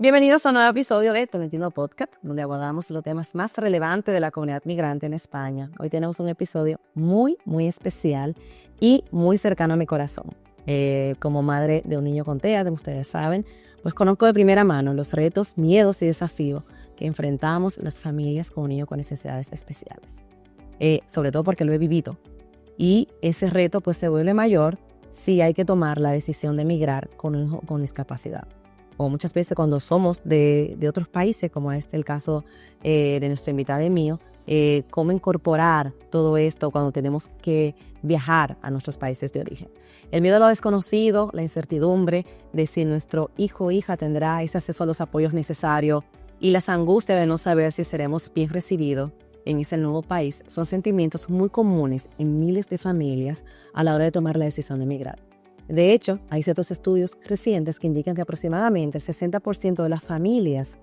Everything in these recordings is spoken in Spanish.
Bienvenidos a un nuevo episodio de Tolentino Podcast, donde abordamos los temas más relevantes de la comunidad migrante en España. Hoy tenemos un episodio muy especial y muy cercano a mi corazón. Como madre de un niño con TEA, como ustedes saben, pues conozco de primera mano los retos, miedos y desafíos que enfrentamos las familias con un niño con necesidades especiales. Sobre todo porque lo he vivido. Y ese reto pues se vuelve mayor si hay que tomar la decisión de migrar con un hijo con discapacidad. O muchas veces cuando somos de otros países, como es el caso de nuestro invitado y mío, cómo incorporar todo esto cuando tenemos que viajar a nuestros países de origen. El miedo a lo desconocido, la incertidumbre de si nuestro hijo o hija tendrá ese acceso a los apoyos necesarios y las angustias de no saber si seremos bien recibidos en ese nuevo país son sentimientos muy comunes en miles de familias a la hora de tomar la decisión de emigrar. De hecho, hay ciertos estudios recientes que indican que aproximadamente el 60% de las familias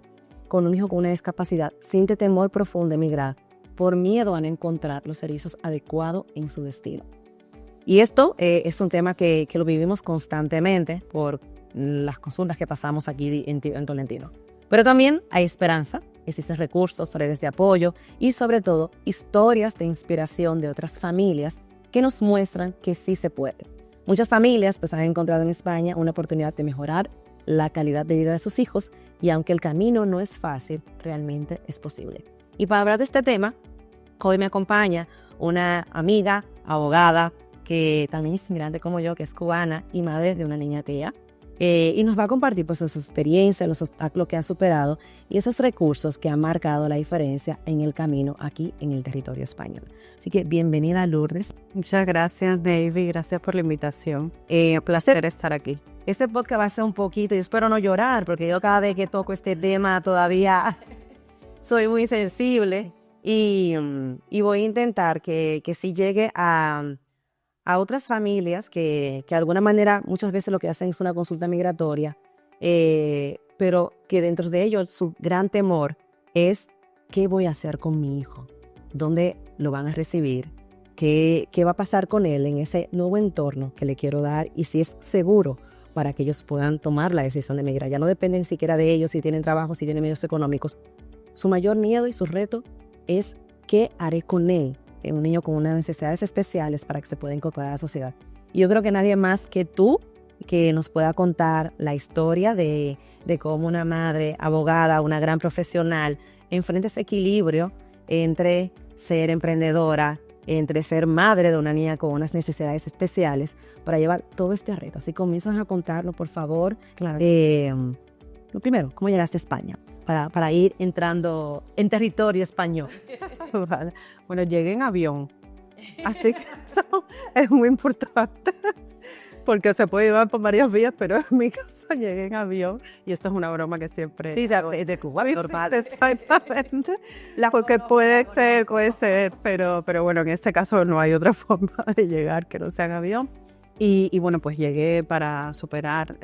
con un hijo con una discapacidad siente temor profundo de emigrar por miedo a no encontrar los servicios adecuados en su destino. Y esto es un tema que lo vivimos constantemente por las consultas que pasamos aquí en Tolentino. Pero también hay esperanza, existen recursos, redes de apoyo y sobre todo historias de inspiración de otras familias que nos muestran que sí se puede. Muchas familias pues han encontrado en España una oportunidad de mejorar la calidad de vida de sus hijos y aunque el camino no es fácil, realmente es posible. Y para hablar de este tema, hoy me acompaña una amiga, abogada, que también es inmigrante como yo, que es cubana y madre de una niña TEA. Y nos va a compartir pues, su experiencia, los obstáculos que ha superado y esos recursos que han marcado la diferencia en el camino aquí en el territorio español. Así que bienvenida, Lourdes. Muchas gracias, Navy. Gracias por la invitación. Placer estar aquí. Este podcast va a ser un poquito, y espero no llorar, porque yo cada vez que toco este tema todavía soy muy sensible y voy a intentar que sí llegue a otras familias que de alguna manera muchas veces lo que hacen es una consulta migratoria, pero que dentro de ellos su gran temor es ¿qué voy a hacer con mi hijo? ¿Dónde lo van a recibir? ¿Qué va a pasar con él en ese nuevo entorno que le quiero dar? Y si es seguro para que ellos puedan tomar la decisión de emigrar. Ya no depende ni siquiera de ellos, si tienen trabajo, si tienen medios económicos. Su mayor miedo y su reto es ¿qué haré con él? Un niño con unas necesidades especiales para que se pueda incorporar a la sociedad. Y yo creo que nadie más que tú que nos pueda contar la historia de cómo una madre abogada, una gran profesional, enfrenta ese equilibrio entre ser emprendedora, entre ser madre de una niña con unas necesidades especiales para llevar todo este reto. Así comienzan a contarlo, por favor. Claro. Lo primero, ¿cómo llegaste a España? Para ir entrando en territorio español. Vale. Bueno, llegué en avión, así que eso es muy importante, porque se puede llevar por varias vías, pero en mi caso llegué en avión, y esto es una broma que siempre... Sí, de Cuba, normal. Exactamente. Porque puede ser, pero bueno, en este caso no hay otra forma de llegar que no sea en avión. Y bueno, pues llegué para superar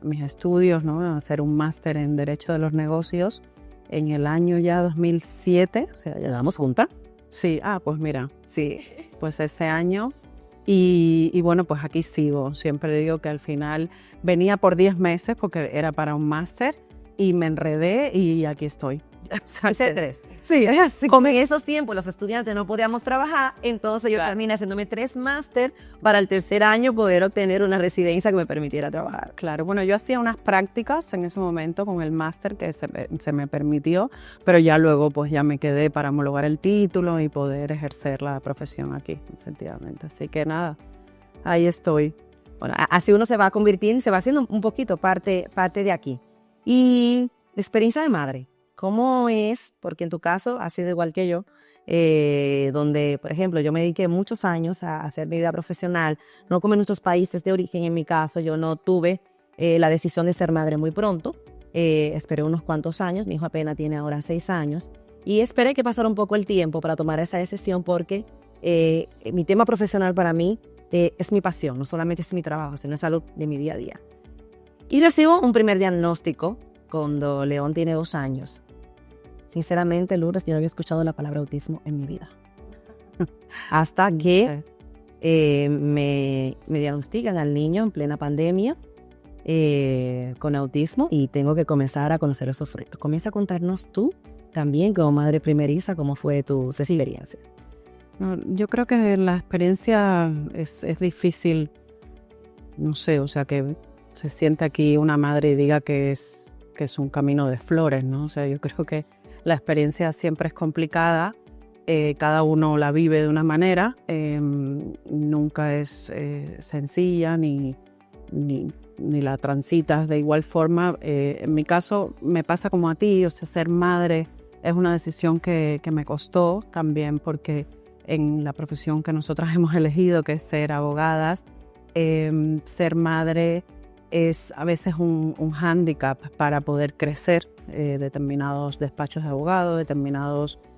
mis estudios, ¿no? Hacer un máster en Derecho de los Negocios en el año ya 2007. O sea, ya damos juntas. Sí, pues mira, sí, pues ese año. Y bueno, pues aquí sigo. Siempre digo que al final venía por 10 meses porque era para un máster y me enredé y aquí estoy. Hice 3. Sí, es así. Como en esos tiempos los estudiantes no podíamos trabajar, entonces yo terminé haciéndome 3 máster para el tercer año poder obtener una residencia que me permitiera trabajar. Claro, bueno, yo hacía unas prácticas en ese momento con el máster que se me permitió, pero ya luego pues ya me quedé para homologar el título y poder ejercer la profesión aquí, efectivamente. Así que nada, ahí estoy. Bueno, así uno se va convirtiendo y se va haciendo un poquito parte de aquí. Y la experiencia de madre. ¿Cómo es? Porque en tu caso ha sido igual que yo, donde, por ejemplo, yo me dediqué muchos años a hacer mi vida profesional, no como en nuestros países de origen. En mi caso, yo no tuve la decisión de ser madre muy pronto, esperé unos cuantos años, mi hijo apenas tiene ahora 6 años, y esperé que pasara un poco el tiempo para tomar esa decisión porque mi tema profesional para mí es mi pasión, no solamente es mi trabajo, sino es algo de mi día a día. Y recibo un primer diagnóstico cuando León tiene 2 años. Sinceramente, Lourdes, yo no había escuchado la palabra autismo en mi vida. Hasta que me diagnostican al niño en plena pandemia con autismo y tengo que comenzar a conocer esos retos. Comienza a contarnos tú también como madre primeriza cómo fue tu experiencia. No, yo creo que la experiencia es difícil, no sé, o sea, que se siente aquí una madre y diga que es un camino de flores, ¿no? O sea, yo creo que la experiencia siempre es complicada, cada uno la vive de una manera, nunca es sencilla ni la transitas de igual forma. En mi caso me pasa como a ti, o sea, ser madre es una decisión que me costó también porque en la profesión que nosotras hemos elegido, que es ser abogadas, ser madre es a veces un hándicap para poder crecer determinados despachos de abogados,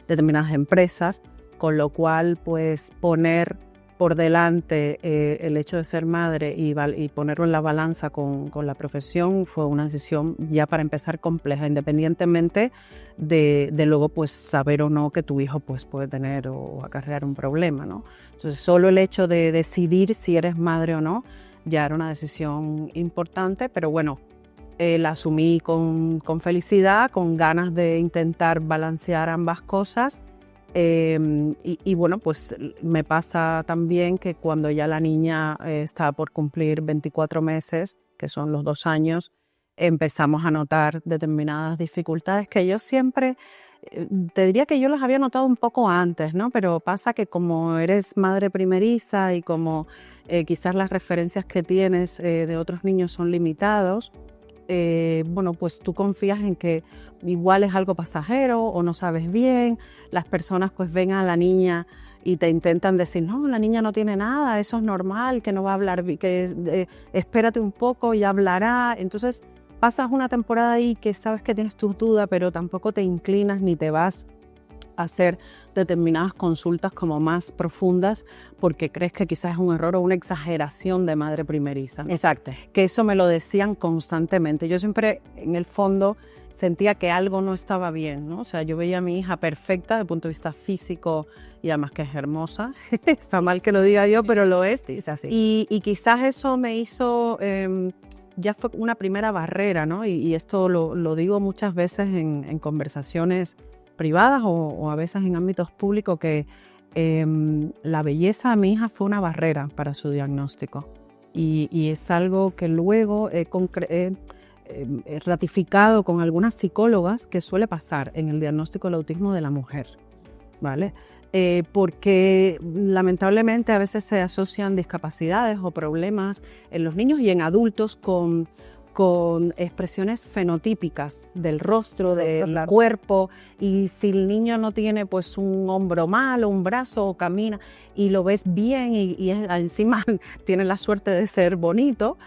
determinadas empresas, con lo cual pues poner por delante el hecho de ser madre y ponerlo en la balanza con la profesión fue una decisión ya para empezar compleja, independientemente de luego pues saber o no que tu hijo pues puede tener o acarrear un problema, ¿no? Entonces solo el hecho de decidir si eres madre o no ya era una decisión importante, pero bueno, la asumí con felicidad, con ganas de intentar balancear ambas cosas. Y bueno, pues me pasa también que cuando ya la niña está por cumplir 24 meses, que son los 2 años, empezamos a notar determinadas dificultades que yo siempre, te diría que yo las había notado un poco antes, ¿no? Pero pasa que como eres madre primeriza y como quizás las referencias que tienes de otros niños son limitados, bueno, pues tú confías en que igual es algo pasajero o no sabes bien, las personas pues ven a la niña y te intentan decir, no, la niña no tiene nada, eso es normal, que no va a hablar, que espérate un poco y hablará. Entonces pasas una temporada ahí que sabes que tienes tus dudas, pero tampoco te inclinas ni te vas a hacer determinadas consultas como más profundas porque crees que quizás es un error o una exageración de madre primeriza, ¿no? Exacto. Que eso me lo decían constantemente. Yo siempre en el fondo sentía que algo no estaba bien, ¿no? O sea, yo veía a mi hija perfecta desde el punto de vista físico y además que es hermosa. Está mal que lo diga yo, pero lo es. Sí, es así. Y quizás eso me hizo, ya fue una primera barrera, ¿no? Y esto lo digo muchas veces en conversaciones privadas o a veces en ámbitos públicos, que la belleza de mi hija fue una barrera para su diagnóstico. Y es algo que luego he ratificado con algunas psicólogas que suele pasar en el diagnóstico del autismo de la mujer, ¿vale? Porque lamentablemente a veces se asocian discapacidades o problemas en los niños y en adultos con expresiones fenotípicas del rostro, del cuerpo, y si el niño no tiene pues un hombro mal o un brazo o camina y lo ves bien y encima tiene la suerte de ser bonito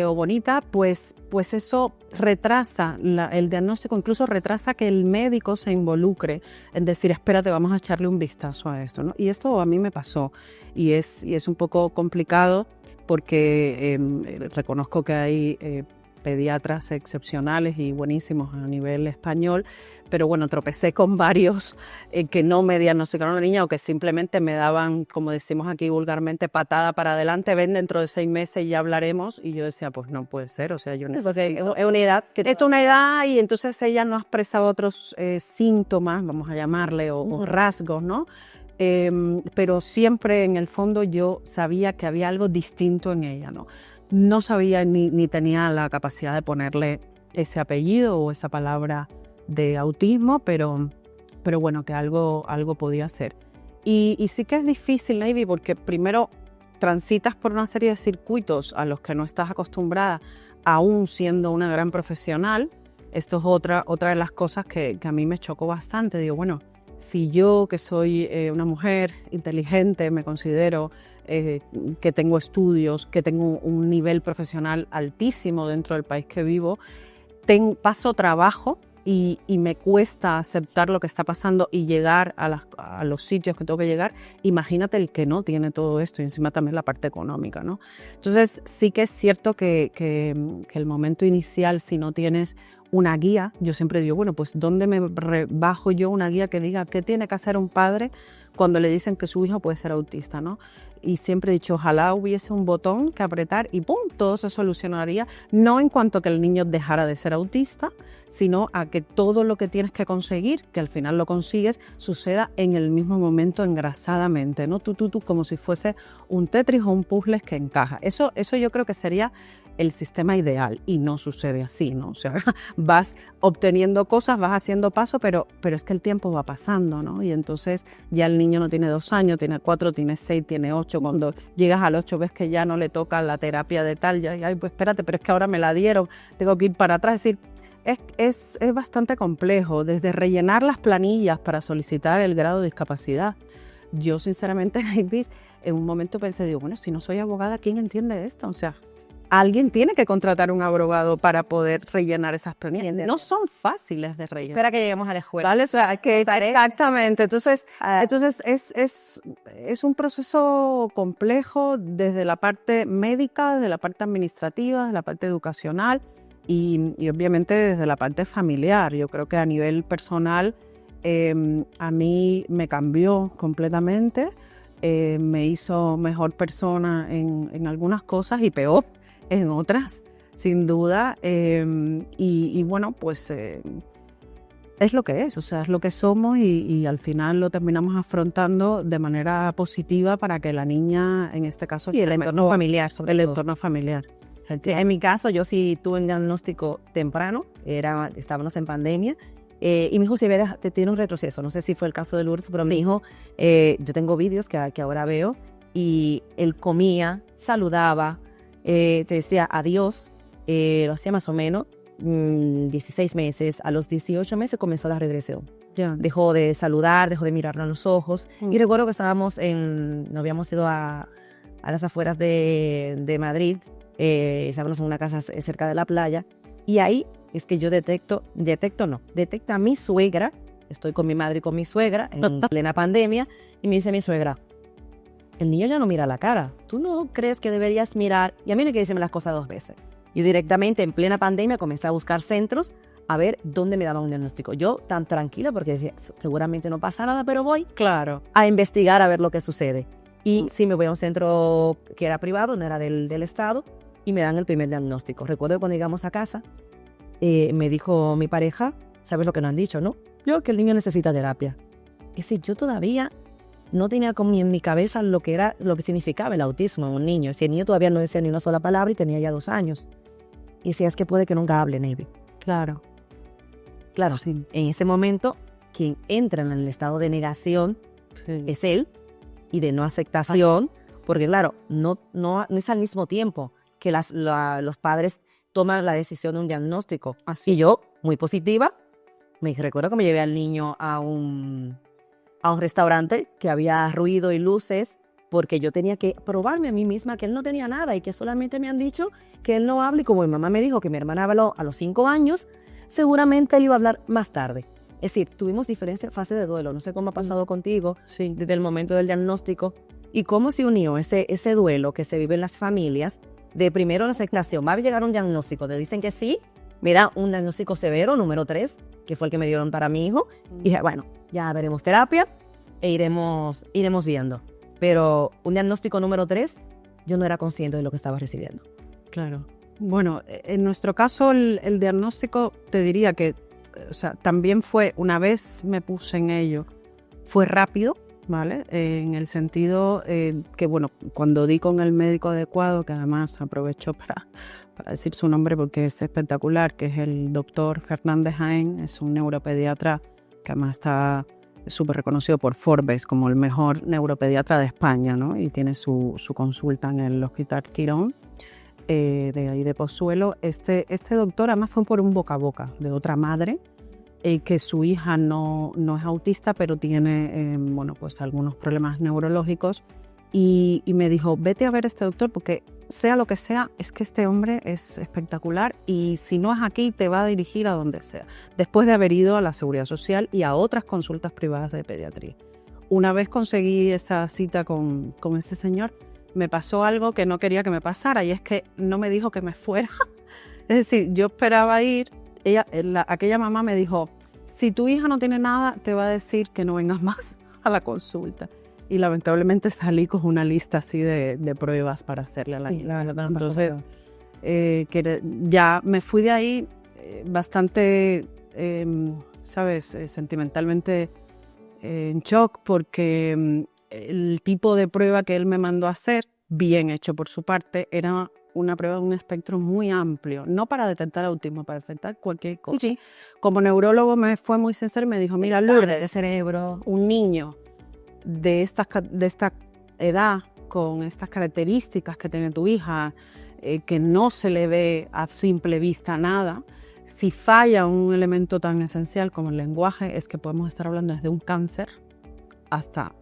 o bonita, pues eso retrasa el diagnóstico, incluso retrasa que el médico se involucre en decir, espérate, vamos a echarle un vistazo a esto, ¿no? Y esto a mí me pasó y es un poco complicado porque reconozco que hay pediatras excepcionales y buenísimos a nivel español, pero bueno, tropecé con varios que no me diagnosticaron a la niña o que simplemente me daban, como decimos aquí vulgarmente, patada para adelante, ven dentro de 6 meses y ya hablaremos. Y yo decía, pues no puede ser, o sea, yo necesito... Es una edad que... Es una edad y entonces ella no expresaba otros síntomas, vamos a llamarle, o rasgos, ¿no? Pero siempre en el fondo yo sabía que había algo distinto en ella, ¿no? No sabía ni tenía la capacidad de ponerle ese apellido o esa palabra de autismo, pero bueno, que algo podía ser. Y sí que es difícil, Navy, porque primero transitas por una serie de circuitos a los que no estás acostumbrada, aún siendo una gran profesional. Esto es otra de las cosas que a mí me chocó bastante. Digo, bueno, si yo, que soy una mujer inteligente, me considero que tengo estudios, que tengo un nivel profesional altísimo dentro del país que vivo, paso trabajo y me cuesta aceptar lo que está pasando y llegar a los sitios que tengo que llegar, imagínate el que no tiene todo esto y encima también la parte económica, ¿no? Entonces sí que es cierto que el momento inicial, si no tienes una guía, yo siempre digo, bueno, pues ¿dónde me bajo yo una guía que diga qué tiene que hacer un padre cuando le dicen que su hijo puede ser autista, ¿no? Y siempre he dicho, ojalá hubiese un botón que apretar y ¡pum!, todo se solucionaría, no en cuanto a que el niño dejara de ser autista, sino a que todo lo que tienes que conseguir, que al final lo consigues, suceda en el mismo momento engrasadamente, ¿no? Tú, como si fuese un Tetris o un puzzle que encaja. Eso yo creo que sería el sistema ideal y no sucede así, ¿no? O sea, vas obteniendo cosas, vas haciendo paso, pero es que el tiempo va pasando, ¿no? Y entonces ya el niño no tiene 2 años, tiene 4, tiene 6, tiene 8. Cuando llegas al 8 ves que ya no le toca la terapia de tal, ya, ay, pues espérate, pero es que ahora me la dieron, tengo que ir para atrás. Es decir, es bastante complejo, desde rellenar las planillas para solicitar el grado de discapacidad. Yo sinceramente, en un momento pensé, digo, bueno, si no soy abogada, ¿quién entiende esto? O sea, alguien tiene que contratar un abogado para poder rellenar esas planillas. No son fáciles de rellenar. Espera que lleguemos a la escuela. ¿Vale? O sea, exactamente. Entonces es un proceso complejo desde la parte médica, desde la parte administrativa, desde la parte educacional y obviamente desde la parte familiar. Yo creo que a nivel personal a mí me cambió completamente, me hizo mejor persona en algunas cosas y peor en otras, sin duda, y bueno, pues es lo que es, o sea, es lo que somos y al final lo terminamos afrontando de manera positiva para que la niña, en este caso... Y el entorno familiar, sobre todo. El entorno familiar. Sí, en mi caso, yo sí tuve un diagnóstico temprano, estábamos en pandemia, y mi hijo tiene un retroceso, no sé si fue el caso de Lourdes, pero mi hijo, yo tengo vídeos que ahora veo, y él comía, saludaba, te decía adiós, lo hacía más o menos 16 meses, a los 18 meses comenzó la regresión. Yeah. Dejó de saludar, dejó de mirarnos a los ojos, y recuerdo que nos habíamos ido a las afueras de Madrid, estábamos en una casa cerca de la playa, y ahí es que yo detecta a mi suegra, estoy con mi madre y con mi suegra en plena pandemia, y me dice mi suegra, el niño ya no mira la cara, ¿tú no crees que deberías mirar? Y a mí no hay que decirme las cosas 2 veces. Yo directamente en plena pandemia comencé a buscar centros a ver dónde me daban un diagnóstico. Yo tan tranquila porque decía, seguramente no pasa nada, pero voy a investigar a ver lo que sucede. Y sí me voy a un centro que era privado, no era del Estado, y me dan el primer diagnóstico. Recuerdo que cuando llegamos a casa, me dijo mi pareja, ¿sabes lo que nos han dicho, no? Que el niño necesita terapia. Es decir, yo todavía no tenía como en mi cabeza lo que significaba el autismo en un niño. Si el niño todavía no decía ni una sola palabra y tenía ya 2 años. Y decía, es que puede que nunca hable, Navy. Claro, sí. En ese momento, quien entra en el estado de negación es él, y de no aceptación, porque claro, no es al mismo tiempo que los padres toman la decisión de un diagnóstico. Así. Y yo, muy positiva, me recuerdo que me llevé al niño a un restaurante que había ruido y luces, porque yo tenía que probarme a mí misma que él no tenía nada y que solamente me han dicho que él no habla, y como mi mamá me dijo que mi hermana habló a los 5 años, seguramente él iba a hablar más tarde. Es decir, tuvimos diferentes fases de duelo. No sé cómo ha pasado contigo desde el momento del diagnóstico y cómo se unió ese duelo que se vive en las familias de primero la aceptación. Va a llegar un diagnóstico, te dicen que sí, me da un diagnóstico severo, número 3, que fue el que me dieron para mi hijo. Y dije, bueno, ya veremos terapia e iremos viendo. Pero un diagnóstico número 3, yo no era consciente de lo que estaba recibiendo. Claro. Bueno, en nuestro caso el diagnóstico, te diría que, o sea, también fue, una vez me puse en ello, fue rápido, ¿vale? En el sentido que, bueno, cuando di con el médico adecuado, que además aprovecho para decir su nombre porque es espectacular, que es el doctor Fernández Jaén, es un neuropediatra que además está súper reconocido por Forbes como el mejor neuropediatra de España, ¿no? Y tiene su consulta en el Hospital Quirón, de ahí de Pozuelo. Este doctor además fue por un boca a boca de otra madre, que su hija no es autista, pero tiene bueno, pues algunos problemas neurológicos, y me dijo, vete a ver a este doctor porque sea lo que sea, es que este hombre es espectacular y si no es aquí te va a dirigir a donde sea, después de haber ido a la Seguridad Social y a otras consultas privadas de pediatría. Una vez conseguí esa cita con este señor, me pasó algo que no quería que me pasara, y es que no me dijo que me fuera. Es decir, yo esperaba ir, aquella mamá me dijo, si tu hija no tiene nada, te va a decir que no vengas más a la consulta. Y lamentablemente salí con una lista así de pruebas para hacerle a la niña. Entonces, ya me fui de ahí bastante, ¿sabes? Sentimentalmente en shock, porque el tipo de prueba que él me mandó a hacer, bien hecho por su parte, era una prueba de un espectro muy amplio, no para detectar autismo, para detectar cualquier cosa. Sí. Como neurólogo me fue muy sincero y me dijo, mira, Lourdes, de cerebro. un niño de esta edad, con estas características que tiene tu hija, que no se le ve a simple vista nada, si falla un elemento tan esencial como el lenguaje, es que podemos estar hablando desde un cáncer hasta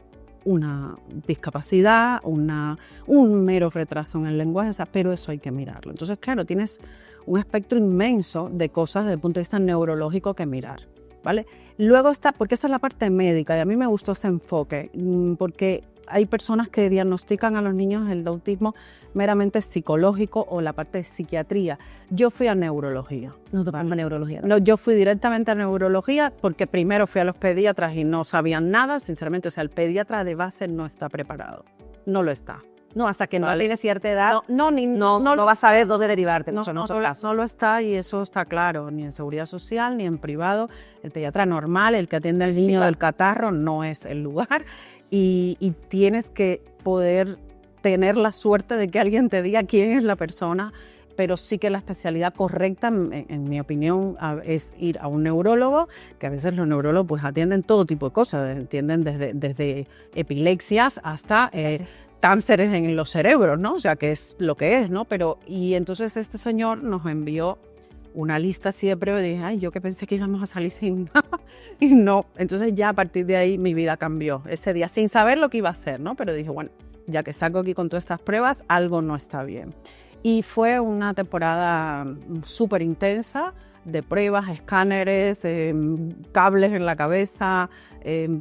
una discapacidad, un mero retraso en el lenguaje, o sea, pero eso hay que mirarlo. Entonces, claro, tienes un espectro inmenso de cosas desde el punto de vista neurológico que mirar, ¿vale? Luego está, porque esta es la parte médica, y a mí me gustó ese enfoque, porque hay personas que diagnostican a los niños el autismo meramente psicológico o la parte de psiquiatría. Yo fui a neurología. No tocamos a neurología. No, yo fui directamente a neurología porque primero fui a los pediatras y no sabían nada, sinceramente. O sea, el pediatra de base no está preparado. No lo está. No, hasta que no Vale. tiene cierta edad, No no vas a saber dónde derivarte. no lo está, y eso está claro, ni en seguridad social ni en privado. El pediatra normal, el que atiende al niño del catarro, no es el lugar, y tienes que poder tener la suerte de que alguien te diga quién es la persona, pero sí que la especialidad correcta, en mi opinión, es ir a un neurólogo, que a veces los neurólogos pues atienden todo tipo de cosas, atienden desde epilepsias hasta cánceres en los cerebros, ¿no? O sea, que es lo que es, ¿no? Y entonces este señor nos envió una lista así de pruebas y dije, ay, yo que pensé que íbamos a salir sin nada, y no. Entonces ya a partir de ahí mi vida cambió ese día, sin saber lo que iba a hacer, ¿no? Pero dije, bueno, ya que salgo aquí con todas estas pruebas, algo no está bien. Y fue una temporada súper intensa de pruebas, escáneres, cables en la cabeza,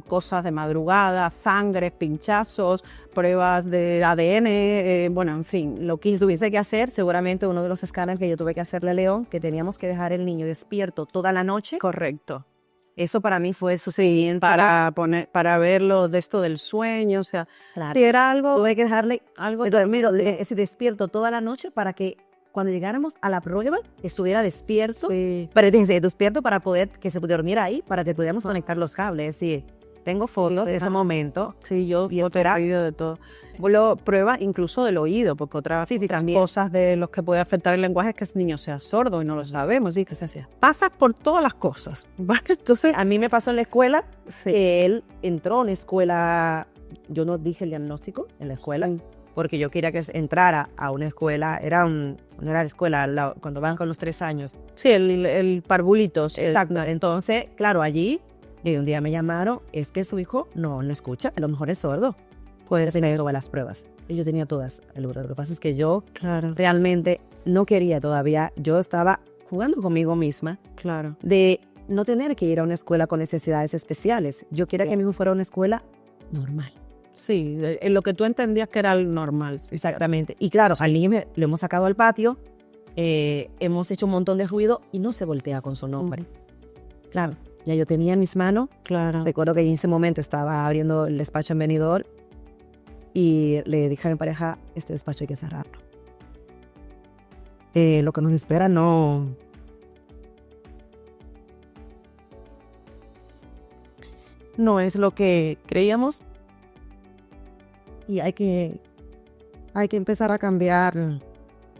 cosas de madrugada, sangre, pinchazos, pruebas de ADN, bueno, en fin, lo que tuviste que hacer, seguramente uno de los escáneres que yo tuve que hacerle a León, que teníamos que dejar el niño despierto toda la noche. Correcto. Eso para mí fue suficiente para verlo de esto del sueño, o sea, claro. Si era algo... Tuve que dejarle algo dormido, despierto toda la noche para que cuando llegáramos a la prueba estuviera despierto, despierto para poder que se durmiera ahí, para que pudiéramos conectar los cables. Sí, tengo fotos de ese momento. Sí, yo he oído de todo. Prueba incluso del oído, porque otras también. Cosas de los que puede afectar el lenguaje es que ese niño sea sordo y no lo sabemos. ¿Sí? Que se hacía. Pasa por todas las cosas, ¿vale? Entonces, a mí me pasó en la escuela, que él entró en la escuela, yo no dije el diagnóstico en la escuela, porque yo quería que entrara a una escuela, no era la escuela, cuando van con los 3 años. Sí, el parvulitos. Exacto. Entonces, claro, allí, y un día me llamaron, es que su hijo no escucha, a lo mejor es sordo. Pues me dio las pruebas. Y yo tenía todas. Lo que pasa es que yo realmente no quería todavía, yo estaba jugando conmigo misma. Claro. De no tener que ir a una escuela con necesidades especiales. Yo quería que mi hijo fuera a una escuela normal. Sí, en lo que tú entendías que era el normal. Exactamente. Y claro, al niño lo hemos sacado al patio, hemos hecho un montón de ruido y no se voltea con su nombre. Claro, ya yo tenía en mis manos. Claro. Recuerdo que en ese momento estaba abriendo el despacho en Benidorm y le dije a mi pareja, este despacho hay que cerrarlo. Lo que nos espera no es lo que creíamos. Y hay que empezar a cambiar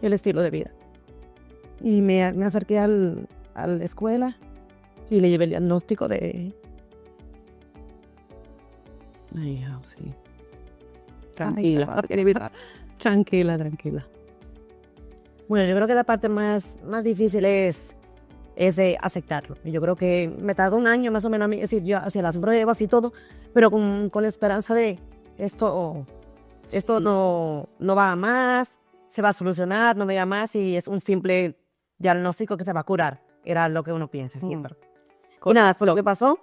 el estilo de vida. Y me acerqué a la escuela y le llevé el diagnóstico de... Ay, sí. Tranquila. Tranquila. Bueno, yo creo que la parte más difícil es aceptarlo. Yo creo que me tardó un año más o menos, es decir, yo hacía las pruebas y todo, pero con la esperanza de esto no va a más, se va a solucionar, no me va más y es un simple diagnóstico que se va a curar. Era lo que uno piensa siempre. Y nada, fue lo que pasó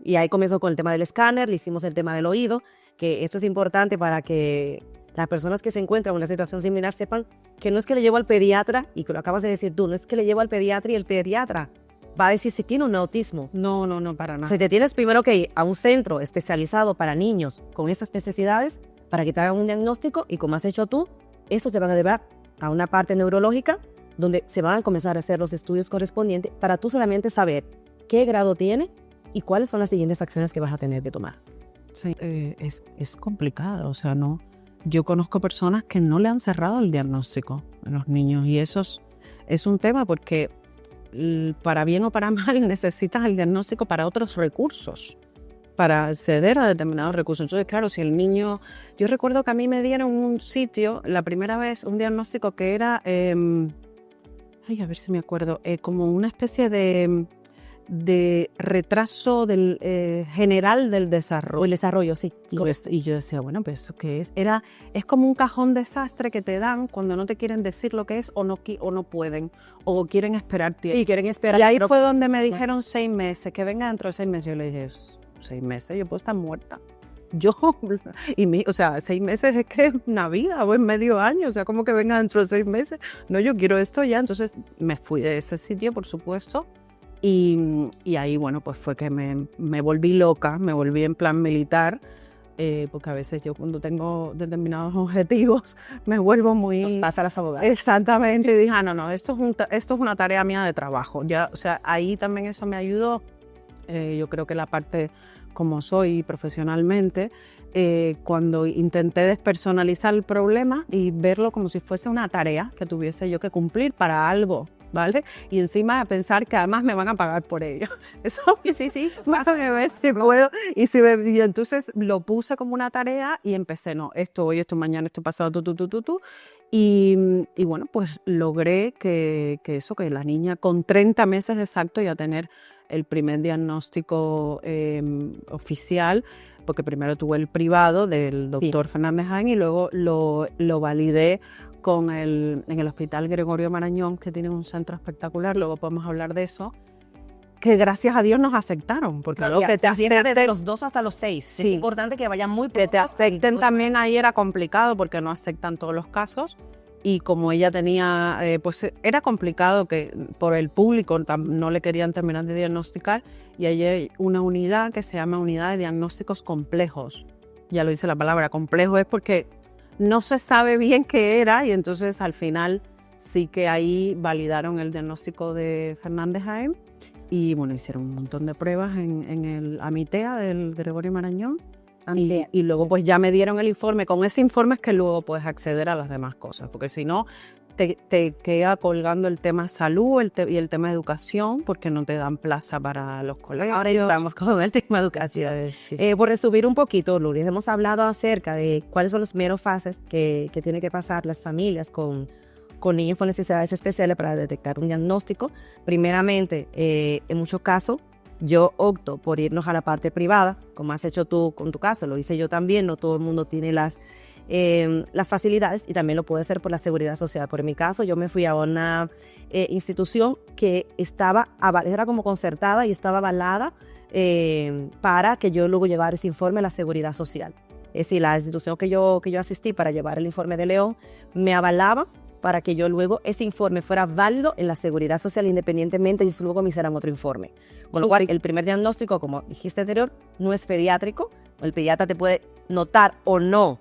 y ahí comenzó con el tema del escáner, le hicimos el tema del oído, que esto es importante para que las personas que se encuentran en una situación similar sepan que no es que le llevo al pediatra, y que lo acabas de decir tú, no es que le llevo al pediatra y el pediatra va a decir si tiene un autismo. No, para nada. Si te tienes primero que ir a un centro especializado para niños con esas necesidades para que te hagan un diagnóstico y como has hecho tú, eso te van a llevar a una parte neurológica donde se van a comenzar a hacer los estudios correspondientes para tú solamente saber qué grado tiene y cuáles son las siguientes acciones que vas a tener que tomar. Sí, es complicado, o sea, no. Yo conozco personas que no le han cerrado el diagnóstico a los niños y eso es un tema porque para bien o para mal necesitas el diagnóstico para otros recursos, para acceder a determinados recursos. Entonces, claro, si el niño... Yo recuerdo que a mí me dieron un sitio, la primera vez, un diagnóstico que era... a ver si me acuerdo, como una especie de retraso general del desarrollo. O el desarrollo, sí. Y yo decía, bueno, pues ¿eso qué es? Es como un cajón desastre que te dan cuando no te quieren decir lo que es o no pueden, o quieren esperar tiempo. Sí, quieren esperar. Y ahí fue donde me dijeron 6 meses, que venga dentro de 6 meses. Yo le dije, 6 meses, yo puedo estar muerta. O sea, 6 meses es que es una vida, o es medio año, o sea, como que venga dentro de 6 meses. No, yo quiero esto ya. Entonces me fui de ese sitio, por supuesto. Y ahí, bueno, pues fue que me volví loca, me volví en plan militar, porque a veces yo cuando tengo determinados objetivos me vuelvo muy... Pasa a las abogadas. Exactamente, y dije, no, esto es una tarea mía de trabajo. Ya, o sea, ahí también eso me ayudó. Yo creo que la parte como soy profesionalmente, cuando intenté despersonalizar el problema y verlo como si fuese una tarea que tuviese yo que cumplir para algo, ¿vale? Y encima pensar que además me van a pagar por ello. Eso sí, más o menos si puedo. Y entonces lo puse como una tarea y empecé, no, esto hoy, esto mañana, esto pasado, tú. Y bueno, pues logré que la niña con 30 meses exacto ya tener el primer diagnóstico oficial, porque primero tuve el privado del doctor Fernández Jaén y luego lo validé en el Hospital Gregorio Marañón, que tiene un centro espectacular, luego podemos hablar de eso, que gracias a Dios nos aceptaron, porque claro, lo que te acepten desde los 2 hasta los 6, sí, es importante que vayan muy que te acepten también ahí era complicado, porque no aceptan todos los casos, y como ella tenía, pues era complicado que por el público no le querían terminar de diagnosticar, y ahí hay una unidad que se llama Unidad de Diagnósticos Complejos. Ya lo dice la palabra, complejo es porque no se sabe bien qué era y entonces al final sí que ahí validaron el diagnóstico de Fernández Jaén y bueno, hicieron un montón de pruebas en el AMITEA del Gregorio Marañón y luego pues ya me dieron el informe. Con ese informe es que luego puedes acceder a las demás cosas, porque si no te queda colgando el tema salud y el tema educación porque no te dan plaza para los colegios. Ahora ya vamos con el tema educación. Por resumir un poquito, Lourdes, hemos hablado acerca de cuáles son las primeras fases que tienen que pasar las familias con niños con necesidades especiales para detectar un diagnóstico. Primeramente, en muchos casos, yo opto por irnos a la parte privada, como has hecho tú con tu caso, lo hice yo también, no todo el mundo tiene las facilidades y también lo puede hacer por la seguridad social. Por mi caso, yo me fui a una institución que era como concertada y estaba avalada para que yo luego llevara ese informe a la seguridad social. Es decir, la institución que yo asistí para llevar el informe de León me avalaba para que yo luego ese informe fuera válido en la seguridad social independientemente y ellos luego me hicieran otro informe. Con lo cual, el primer diagnóstico, como dijiste anterior, no es pediátrico. El pediatra te puede notar o no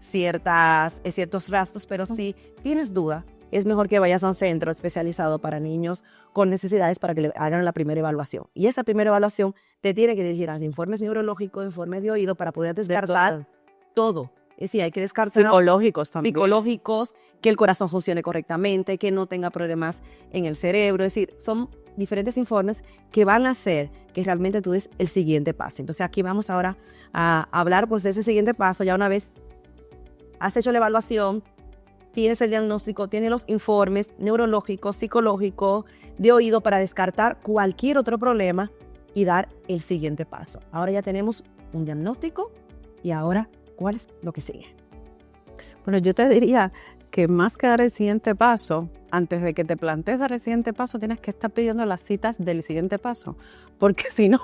ciertos rasgos, pero si tienes duda, es mejor que vayas a un centro especializado para niños con necesidades para que le hagan la primera evaluación. Y esa primera evaluación te tiene que dirigir a informes neurológicos, informes de oído, para poder descartar todo. Es decir, hay que descartar psicológicos también. Psicológicos, que el corazón funcione correctamente, que no tenga problemas en el cerebro. Es decir, son diferentes informes que van a hacer que realmente tú des el siguiente paso. Entonces aquí vamos ahora a hablar pues de ese siguiente paso. Ya una vez has hecho la evaluación, tienes el diagnóstico, tienes los informes neurológicos, psicológicos, de oído para descartar cualquier otro problema y dar el siguiente paso. Ahora ya tenemos un diagnóstico y ahora, ¿cuál es lo que sigue? Bueno, yo te diría que más que dar el siguiente paso, antes de que te plantees dar el siguiente paso, tienes que estar pidiendo las citas del siguiente paso. Porque si no,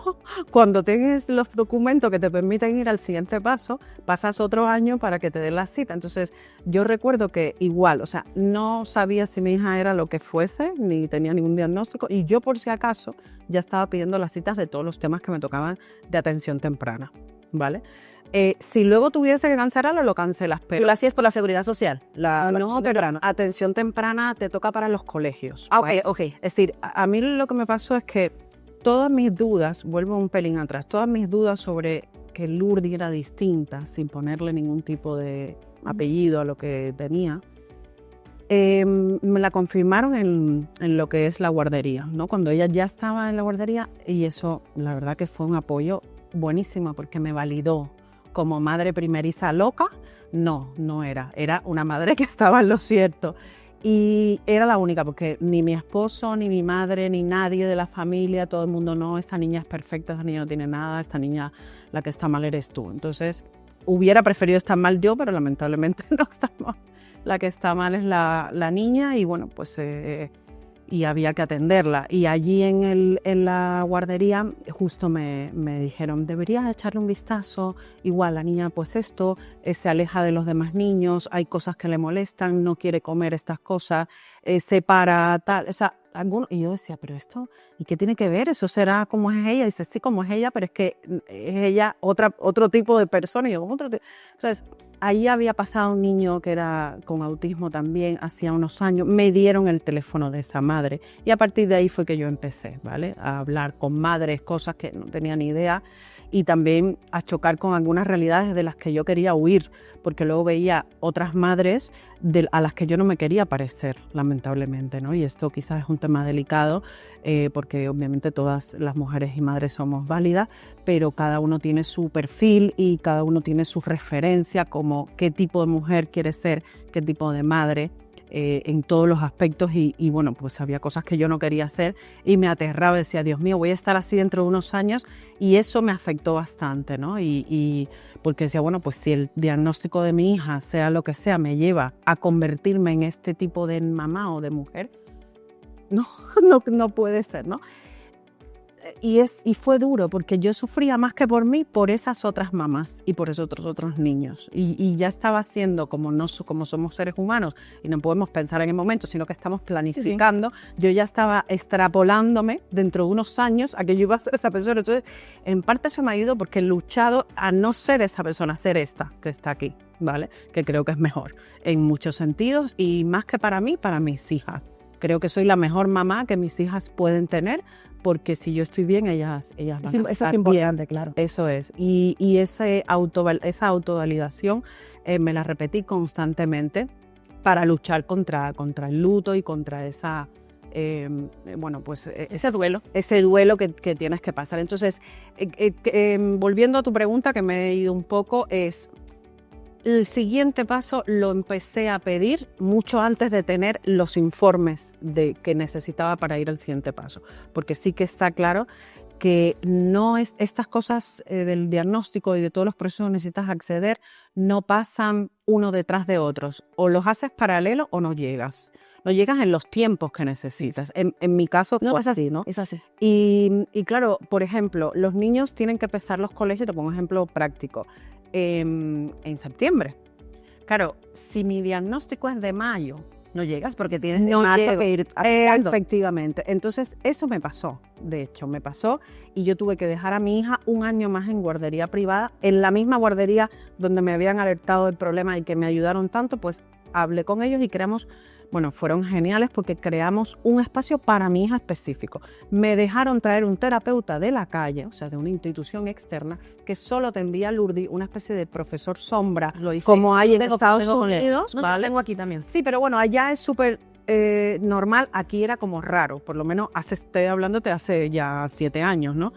cuando tienes los documentos que te permiten ir al siguiente paso, pasas otro año para que te den la cita. Entonces, yo recuerdo que igual, o sea, no sabía si mi hija era lo que fuese, ni tenía ningún diagnóstico, y yo por si acaso ya estaba pidiendo las citas de todos los temas que me tocaban de atención temprana, ¿vale? Si luego tuviese que cancelarlo, lo cancelas. Pero ¿Tú lo hacías por la seguridad social? no, pero atención temprana te toca para los colegios. Ah, ok. Es decir, a mí lo que me pasó es que todas mis dudas, vuelvo un pelín atrás, todas mis dudas sobre que Lourdes era distinta, sin ponerle ningún tipo de apellido a lo que tenía, me la confirmaron en lo que es la guardería, ¿no? Cuando ella ya estaba en la guardería, y eso la verdad que fue un apoyo buenísimo porque me validó como madre primeriza loca. No era una madre que estaba en lo cierto. Y era la única, porque ni mi esposo, ni mi madre, ni nadie de la familia, todo el mundo, no, esta niña es perfecta, esta niña no tiene nada, esta niña la que está mal eres tú. Entonces, hubiera preferido estar mal yo, pero lamentablemente no está mal. La que está mal es la niña y bueno, pues y había que atenderla. Y allí en la guardería justo me dijeron, deberías echarle un vistazo, igual la niña pues esto, se aleja de los demás niños, hay cosas que le molestan, no quiere comer estas cosas, se para tal, o sea, y yo decía, pero esto, ¿y qué tiene que ver? ¿Eso será como es ella? Y dice, sí, como es ella, pero es que es ella otro tipo de persona. Y yo, otro tipo. Entonces, ahí había pasado un niño que era con autismo también, hacía unos años, me dieron el teléfono de esa madre y a partir de ahí fue que yo empecé, ¿vale? A hablar con madres, cosas que no tenía ni idea y también a chocar con algunas realidades de las que yo quería huir, porque luego veía otras madres a las que yo no me quería parecer, lamentablemente, ¿no? Y esto quizás es un tema delicado, porque obviamente todas las mujeres y madres somos válidas, pero cada uno tiene su perfil y cada uno tiene su referencia, como qué tipo de mujer quiere ser, qué tipo de madre, en todos los aspectos y bueno, pues había cosas que yo no quería hacer y me aterraba, decía, Dios mío, voy a estar así dentro de unos años y eso me afectó bastante, ¿no? Y porque decía, bueno, pues si el diagnóstico de mi hija, sea lo que sea, me lleva a convertirme en este tipo de mamá o de mujer, no puede ser, ¿no? Y fue duro porque yo sufría más que por mí, por esas otras mamás y por esos otros niños. Y ya estaba siendo, como somos seres humanos y no podemos pensar en el momento, sino que estamos planificando, sí. Yo ya estaba extrapolándome dentro de unos años a que yo iba a ser esa persona. Entonces, en parte eso me ayudó porque he luchado a no ser esa persona, ser esta que está aquí, ¿vale? Que creo que es mejor en muchos sentidos y más que para mí, para mis hijas. Creo que soy la mejor mamá que mis hijas pueden tener, porque si yo estoy bien, ellas van a estar bien. Eso es importante, claro. Eso es. Y esa autovalidación me la repetí constantemente para luchar contra el luto y contra esa, ese duelo que tienes que pasar. Entonces, volviendo a tu pregunta, que me he ido un poco, es... El siguiente paso lo empecé a pedir mucho antes de tener los informes que necesitaba para ir al siguiente paso, porque sí que está claro que no es estas cosas del diagnóstico y de todos los procesos que necesitas acceder no pasan uno detrás de otros, o los haces paralelo o no llegas en los tiempos que necesitas. En mi caso no, es así, ¿no? Es así. Y claro, por ejemplo, los niños tienen que empezar los colegios, te pongo un ejemplo práctico, en septiembre. Claro, si mi diagnóstico es de mayo, no llegas porque tienes que ir efectivamente. Entonces, eso me pasó, de hecho, y yo tuve que dejar a mi hija un año más en guardería privada, en la misma guardería donde me habían alertado del problema y que me ayudaron tanto, pues hablé con ellos y fueron geniales porque creamos un espacio para mi hija específico. Me dejaron traer un terapeuta de la calle, o sea, de una institución externa, que solo atendía a Lourdes, una especie de profesor sombra, como hay en Estados Unidos. ¿Vale? Tengo aquí también. Sí, pero bueno, allá es súper normal, aquí era como raro, por lo menos estoy hablándote hace ya 7 años, ¿no?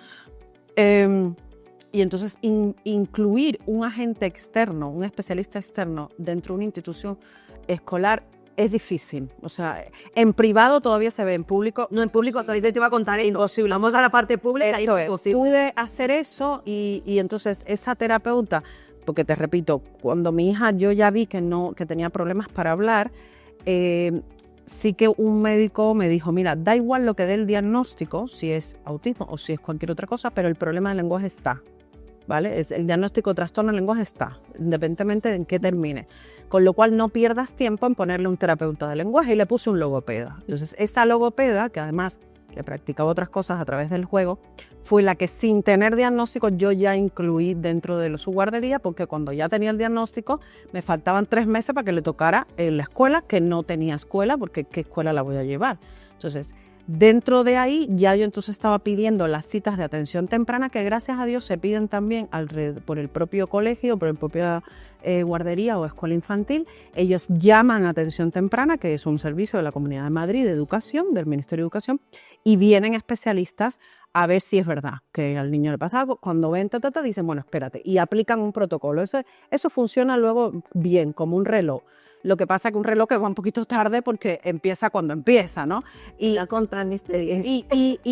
Y entonces incluir un agente externo, un especialista externo dentro de una institución escolar es difícil. O sea, en privado todavía se ve, en público... No, en público todavía te iba a contar, es imposible. Vamos a la parte pública. Pude hacer eso y entonces esa terapeuta porque te repito, cuando mi hija yo ya vi que tenía problemas para hablar, sí que un médico me dijo, mira, da igual lo que dé el diagnóstico, si es autismo o si es cualquier otra cosa, pero el problema del lenguaje está, ¿vale? El diagnóstico de trastorno del lenguaje está, independientemente de en qué termine. Con lo cual no pierdas tiempo en ponerle un terapeuta de lenguaje, y le puse un logopeda. Entonces esa logopeda, que además que practicaba otras cosas a través del juego, fue la que sin tener diagnóstico yo ya incluí dentro de su guardería, porque cuando ya tenía el diagnóstico me faltaban 3 meses para que le tocara en la escuela, que no tenía escuela, porque ¿qué escuela la voy a llevar? Entonces, dentro de ahí ya yo entonces estaba pidiendo las citas de atención temprana, que gracias a Dios se piden también por el propio colegio, por el propio guardería o escuela infantil. Ellos llaman a atención temprana, que es un servicio de la Comunidad de Madrid de Educación, del Ministerio de Educación, y vienen especialistas a ver si es verdad que al niño le pasa algo. Cuando ven, dicen, bueno, espérate, y aplican un protocolo. Eso funciona luego bien, como un reloj. Lo que pasa es que un reloj que va un poquito tarde porque empieza cuando empieza, ¿no? Y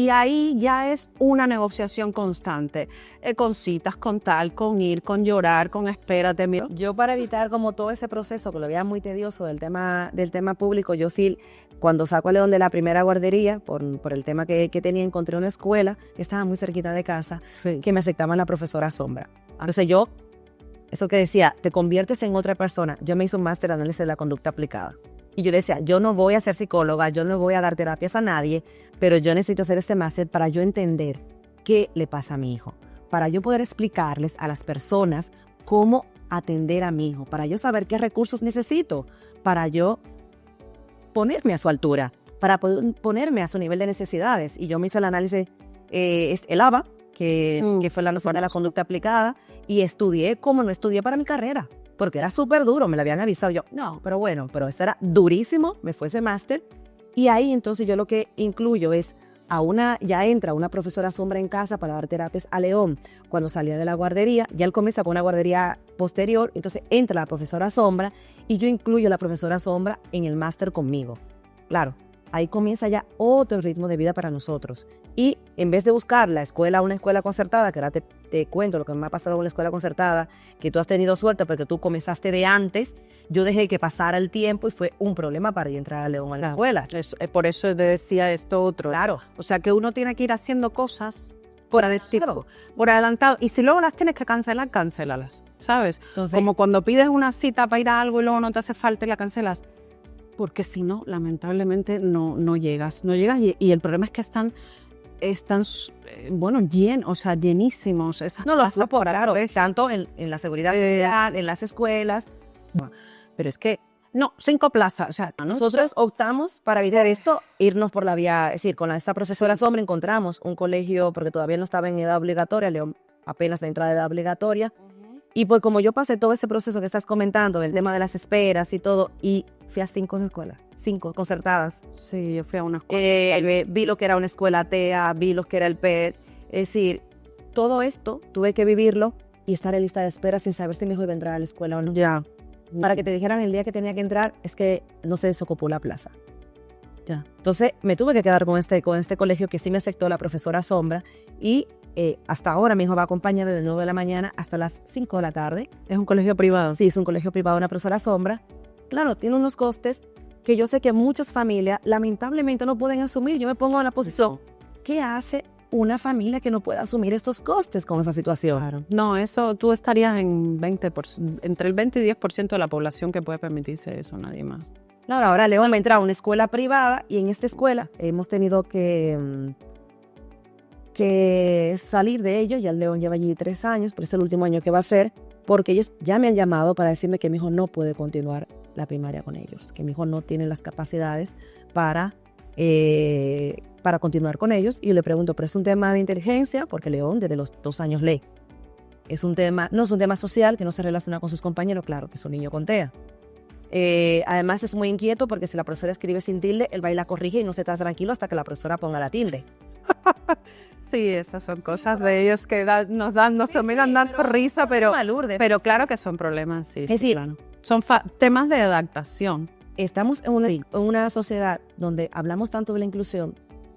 ahí ya es una negociación constante, con citas, con tal, con ir, con llorar, con espérate. Mira. Yo, para evitar como todo ese proceso, que lo veía muy tedioso del tema público, yo sí, cuando saco a León de la primera guardería, por el tema que tenía, encontré una escuela que estaba muy cerquita de casa, sí, que me aceptaban la profesora Sombra. Entonces yo, eso que decía, te conviertes en otra persona. Yo me hice un máster de análisis de la conducta aplicada. Y yo decía, yo no voy a ser psicóloga, yo no voy a dar terapias a nadie, pero yo necesito hacer este máster para yo entender qué le pasa a mi hijo, para yo poder explicarles a las personas cómo atender a mi hijo, para yo saber qué recursos necesito, para yo ponerme a su altura, para ponerme a su nivel de necesidades. Y yo me hice el análisis, el ABA, que fue la noción de la conducta aplicada, y estudié como no estudié para mi carrera, porque era súper duro, me lo habían avisado. Yo, no, pero eso era durísimo, me fue ese máster, y ahí entonces yo lo que incluyo es, ya entra una profesora Sombra en casa para dar terapias a León. Cuando salía de la guardería, ya él comienza con una guardería posterior, entonces entra la profesora Sombra, y yo incluyo a la profesora Sombra en el máster conmigo. Claro, ahí comienza ya otro ritmo de vida para nosotros. Y en vez de buscar una escuela concertada, que ahora te cuento lo que me ha pasado con la escuela concertada, que tú has tenido suerte porque tú comenzaste de antes, yo dejé que pasara el tiempo y fue un problema para yo entrar a León a la escuela. Por eso te decía esto otro. Claro. O sea, que uno tiene que ir haciendo cosas por adelantado. Y si luego las tienes que cancelar, cancélalas, ¿sabes? Entonces, como cuando pides una cita para ir a algo y luego no te hace falta y la cancelas. Porque si no, lamentablemente no llegas. Y el problema es que están llenísimos. No lo hace por claro, tanto en la seguridad social, en las escuelas. Pero es que, 5 plazas. O sea, nosotros optamos para evitar esto, irnos por la vía, es decir, con esta profesora Sombra encontramos un colegio, porque todavía no estaba en edad obligatoria, León apenas de entrada de edad obligatoria. Y pues como yo pasé todo ese proceso que estás comentando, el tema de las esperas y todo, y fui a 5 escuelas, 5 concertadas. Sí, yo fui a una escuela. Vi lo que era una escuela atea, vi lo que era el PET. Es decir, todo esto tuve que vivirlo y estar en lista de espera sin saber si mi hijo iba a entrar a la escuela o no. Ya. Para que te dijeran el día que tenía que entrar, es que no se desocupó la plaza. Ya. Entonces me tuve que quedar con este colegio que sí me aceptó la profesora Sombra, y hasta ahora mi hijo va acompañado de 9 de la mañana hasta las 5 de la tarde. ¿Es un colegio privado? Sí, es un colegio privado, una profesora Sombra. Claro, tiene unos costes que yo sé que muchas familias lamentablemente no pueden asumir. Yo me pongo en la posición, ¿qué hace una familia que no pueda asumir estos costes con esa situación? Claro. No, eso tú estarías en entre el 20 y 10% de la población que puede permitirse eso, nadie más. Claro, ahora León me entra a una escuela privada, y en esta escuela hemos tenido que salir de ello. Ya León lleva allí 3 años, pero es el último año que va a ser, porque ellos ya me han llamado para decirme que mi hijo no puede continuar la primaria con ellos, que mi hijo no tiene las capacidades para continuar con ellos. Y yo le pregunto, ¿pero es un tema de inteligencia? Porque León desde los 2 años lee. No es un tema social, que no se relaciona con sus compañeros, claro, que es un niño con TEA. Además es muy inquieto porque si la profesora escribe sin tilde, él va y la corrige y no se está tranquilo hasta que la profesora ponga la tilde. Sí, esas son cosas de ellos que nos terminan dando risa, pero claro que son problemas, sí. Es decir, claro. Son temas de adaptación. Estamos en una sociedad donde hablamos tanto de la inclusión,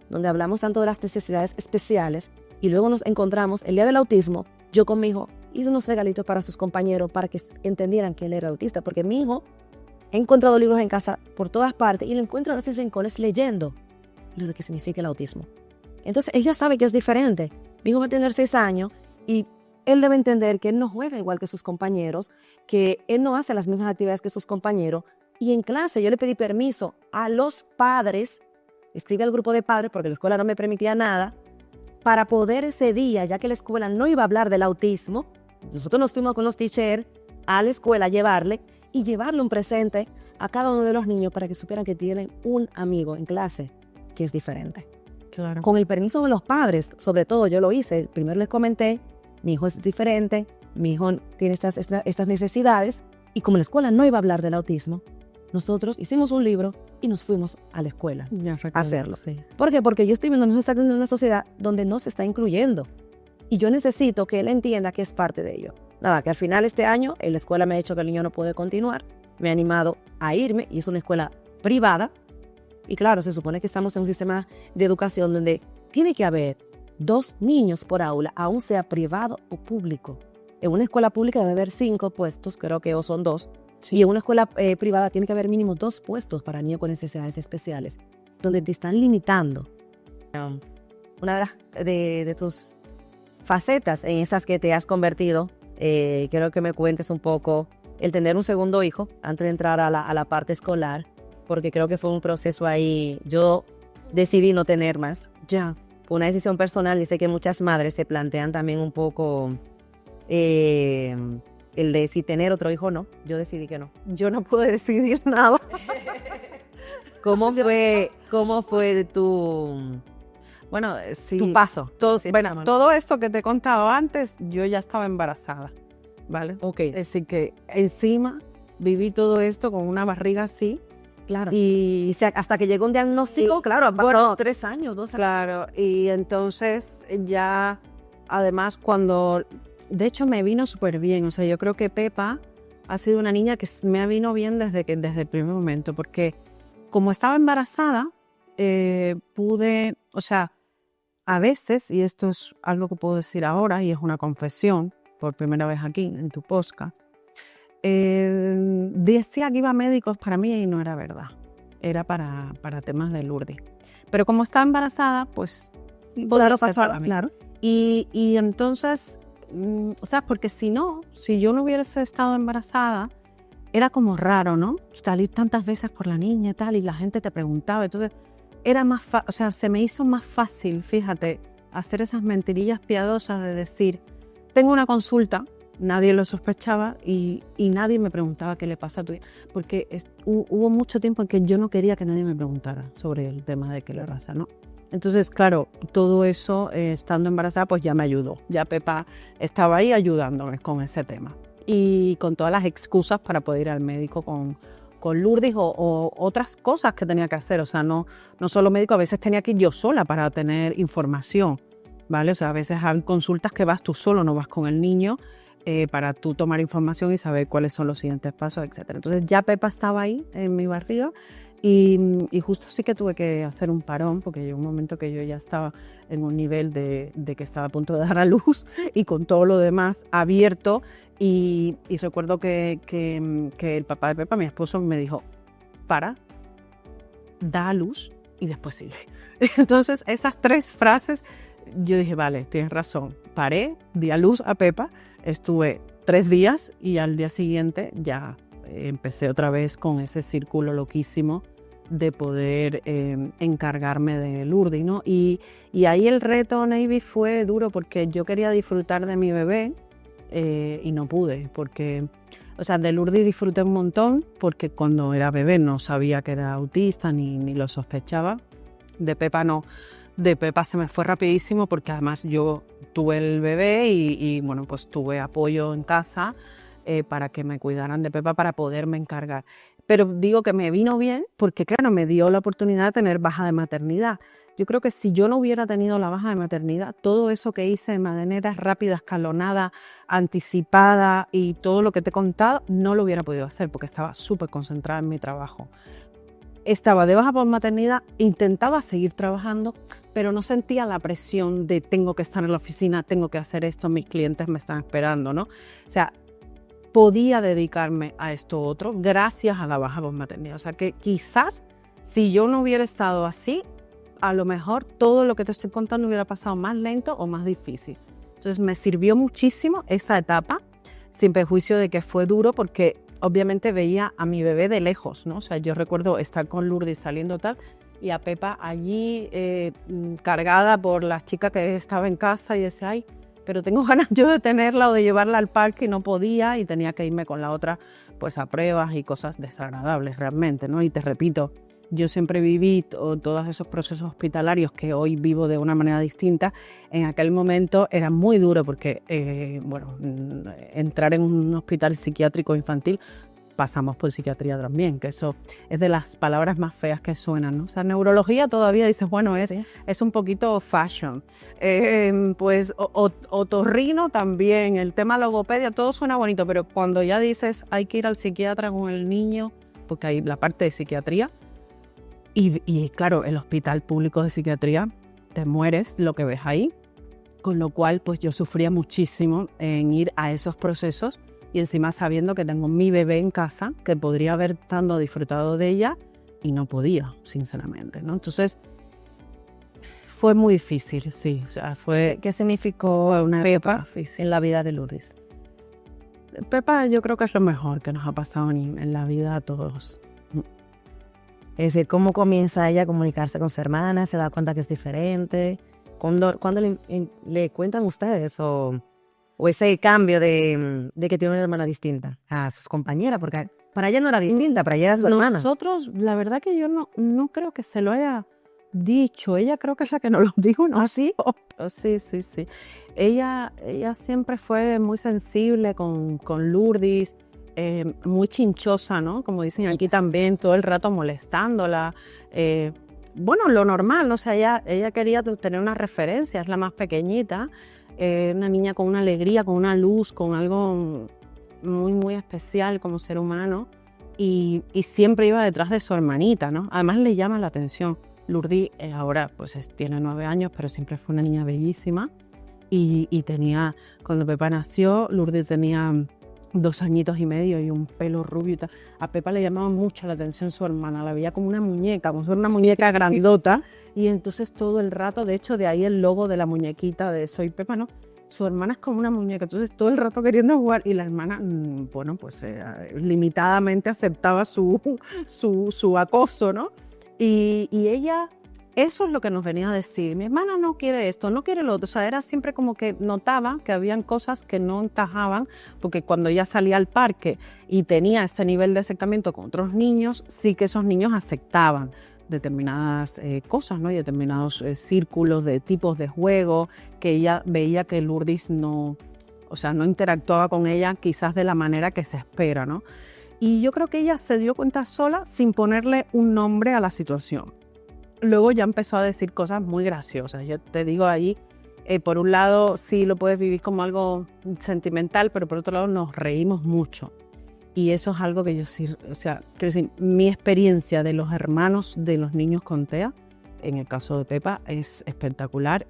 donde hablamos tanto de las necesidades especiales, y luego nos encontramos el día del autismo, yo con mi hijo, hizo unos regalitos para sus compañeros para que entendieran que él era autista, porque mi hijo ha encontrado libros en casa por todas partes y lo encuentro a veces en rincones leyendo lo de que significa el autismo. Entonces ella sabe que es diferente. Mi hijo va a tener 6 años y él debe entender que él no juega igual que sus compañeros, que él no hace las mismas actividades que sus compañeros. Y en clase yo le pedí permiso a los padres, escribí al grupo de padres porque la escuela no me permitía nada, para poder ese día, ya que la escuela no iba a hablar del autismo, nosotros nos fuimos con los teachers a la escuela a llevarle un presente a cada uno de los niños para que supieran que tienen un amigo en clase que es diferente. Claro. Con el permiso de los padres, sobre todo yo lo hice. Primero les comenté, mi hijo es diferente, mi hijo tiene estas necesidades, y como la escuela no iba a hablar del autismo, nosotros hicimos un libro y nos fuimos a la escuela a hacerlo. Sí. ¿Por qué? Porque yo estoy viendo en una sociedad donde no se está incluyendo y yo necesito que él entienda que es parte de ello. Nada, que al final este año en la escuela me ha dicho que el niño no puede continuar, me ha animado a irme y es una escuela privada. Y claro, se supone que estamos en un sistema de educación donde tiene que haber 2 niños por aula, aun sea privado o público. En una escuela pública debe haber 5 puestos, creo que o son 2. Sí. Y en una escuela privada tiene que haber mínimo 2 puestos para niños con necesidades especiales, donde te están limitando. Una de tus facetas en esas que te has convertido, quiero que me cuentes un poco el tener un segundo hijo antes de entrar a la parte escolar, porque creo que fue un proceso ahí. Yo decidí no tener más. Ya. Fue una decisión personal y sé que muchas madres se plantean también un poco el de si tener otro hijo o no. Yo decidí que no. Yo no pude decidir nada. ¿Cómo fue tu paso? Todo esto que te he contado antes, yo ya estaba embarazada, ¿vale? Ok. Es decir, que encima viví todo esto con una barriga así. Claro. Y hasta que llegó un diagnóstico, claro, bueno, 3 años, 2 años. Claro, y entonces ya, además, de hecho me vino súper bien. O sea, yo creo que Pepa ha sido una niña que me vino bien desde el primer momento, porque como estaba embarazada, pude, o sea, a veces, y esto es algo que puedo decir ahora, y es una confesión, por primera vez aquí en tu podcast, decía que iba a médicos para mí y no era verdad. Era para temas de Lourdes. Pero como estaba embarazada, pues Claro, claro. Y entonces, o sea, porque si yo no hubiese estado embarazada, era como raro, ¿no? Salir tantas veces por la niña y tal, y la gente te preguntaba. Entonces, era o sea, se me hizo más fácil, fíjate, hacer esas mentirillas piadosas de decir, tengo una consulta. Nadie lo sospechaba y nadie me preguntaba qué le pasa a tu hija, porque hubo mucho tiempo en que yo no quería que nadie me preguntara sobre el tema de qué le pasa, ¿no? Entonces, claro, todo eso, estando embarazada, pues ya me ayudó. Ya Pepa estaba ahí ayudándome con ese tema. Y con todas las excusas para poder ir al médico con Lourdes o otras cosas que tenía que hacer. O sea, no solo médico, a veces tenía que ir yo sola para tener información, ¿vale? O sea, a veces hay consultas que vas tú solo, no vas con el niño, para tú tomar información y saber cuáles son los siguientes pasos, etc. Entonces ya Pepa estaba ahí en mi barriga y justo sí que tuve que hacer un parón porque llegó un momento que yo ya estaba en un nivel de que estaba a punto de dar a luz y con todo lo demás abierto y recuerdo que el papá de Pepa, mi esposo, me dijo, da a luz y después sigue. Entonces esas 3 frases yo dije, vale, tienes razón, paré, di a luz a Pepa. Estuve 3 días y al día siguiente ya empecé otra vez con ese círculo loquísimo de poder encargarme de Lourdes, ¿no? Y ahí el reto, Navy, fue duro porque yo quería disfrutar de mi bebé y no pude, porque, o sea, de Lourdes disfruté un montón porque cuando era bebé no sabía que era autista ni lo sospechaba. De Pepa no. De Pepa se me fue rapidísimo porque además yo tuve el bebé y bueno, pues tuve apoyo en casa para que me cuidaran de Pepa para poderme encargar. Pero digo que me vino bien porque, claro, me dio la oportunidad de tener baja de maternidad. Yo creo que si yo no hubiera tenido la baja de maternidad, todo eso que hice de manera rápida, escalonada, anticipada y todo lo que te he contado, no lo hubiera podido hacer porque estaba súper concentrada en mi trabajo. estaba de baja por maternidad, intentaba seguir trabajando, pero no sentía la presión de tengo que estar en la oficina, tengo que hacer esto, mis clientes me están esperando, ¿no? O sea, podía dedicarme a esto otro gracias a la baja por maternidad. O sea, que quizás si yo no hubiera estado así, a lo mejor todo lo que te estoy contando hubiera pasado más lento o más difícil. Entonces me sirvió muchísimo esa etapa, sin perjuicio de que fue duro porque obviamente veía a mi bebé de lejos, ¿no? O sea, yo recuerdo estar con Lourdes saliendo tal y a Pepa allí cargada por la chica que estaba en casa y decía, ay, pero tengo ganas yo de tenerla o de llevarla al parque y no podía y tenía que irme con la otra pues a pruebas y cosas desagradables realmente, ¿no? Y te repito, yo siempre viví todos esos procesos hospitalarios que hoy vivo de una manera distinta. En aquel momento era muy duro porque, entrar en un hospital psiquiátrico infantil, pasamos por psiquiatría también, que eso es de las palabras más feas que suenan, ¿no? O sea, neurología todavía dices, bueno, es un poquito fashion. Pues otorrino también, el tema logopedia, todo suena bonito, pero cuando ya dices hay que ir al psiquiatra con el niño, porque hay la parte de psiquiatría, y claro, el hospital público de psiquiatría, te mueres lo que ves ahí, con lo cual pues yo sufría muchísimo en ir a esos procesos y encima sabiendo que tengo mi bebé en casa, que podría haber tanto disfrutado de ella y no podía, sinceramente, ¿no? Entonces fue muy difícil, sí. O sea, ¿Qué significó una Pepa en la vida de Lourdes? Pepa yo creo que es lo mejor que nos ha pasado en la vida a todos. Es decir, ¿cómo comienza ella a comunicarse con su hermana? ¿Se da cuenta que es diferente? ¿Cuándo le cuentan ustedes o ese cambio de que tiene una hermana distinta a sus compañeras? Porque para ella no era distinta, para ella era su hermana. Nosotros, la verdad que yo no creo que se lo haya dicho. Ella creo que es la que nos lo dijo, ¿no? ¿Ah, sí? Sí. Ella siempre fue muy sensible con Lourdes. Muy chinchosa, ¿no? Como dicen aquí también, todo el rato molestándola. Bueno, lo normal, ¿no? O sea, ella quería tener una referencia, es la más pequeñita, una niña con una alegría, con una luz, con algo muy, muy especial como ser humano y siempre iba detrás de su hermanita, ¿no? Además le llama la atención. Lourdes ahora pues tiene 9 años, pero siempre fue una niña bellísima y tenía, cuando Pepa nació, Lourdes tenía 2 añitos y medio y un pelo rubio y tal. A Pepa le llamaba mucho la atención su hermana, la veía como una muñeca, como si fuera una muñeca grandota. Y entonces todo el rato, de hecho, de ahí el logo de la muñequita de Soy Pepa, ¿no? Su hermana es como una muñeca, entonces todo el rato queriendo jugar y la hermana, limitadamente aceptaba su acoso, ¿no? Y ella... Eso es lo que nos venía a decir. Mi hermana no quiere esto, no quiere lo otro. O sea, era siempre como que notaba que habían cosas que no encajaban, porque cuando ella salía al parque y tenía este nivel de acercamiento con otros niños, sí que esos niños aceptaban determinadas cosas, ¿no? Y determinados círculos de tipos de juego, que ella veía que Lourdes no interactuaba con ella quizás de la manera que se espera, ¿no? Y yo creo que ella se dio cuenta sola sin ponerle un nombre a la situación. Luego ya empezó a decir cosas muy graciosas. Yo te digo ahí, por un lado sí lo puedes vivir como algo sentimental, pero por otro lado nos reímos mucho. Y eso es algo que yo sí, o sea, quiero decir, mi experiencia de los hermanos de los niños con TEA, en el caso de Pepa, es espectacular.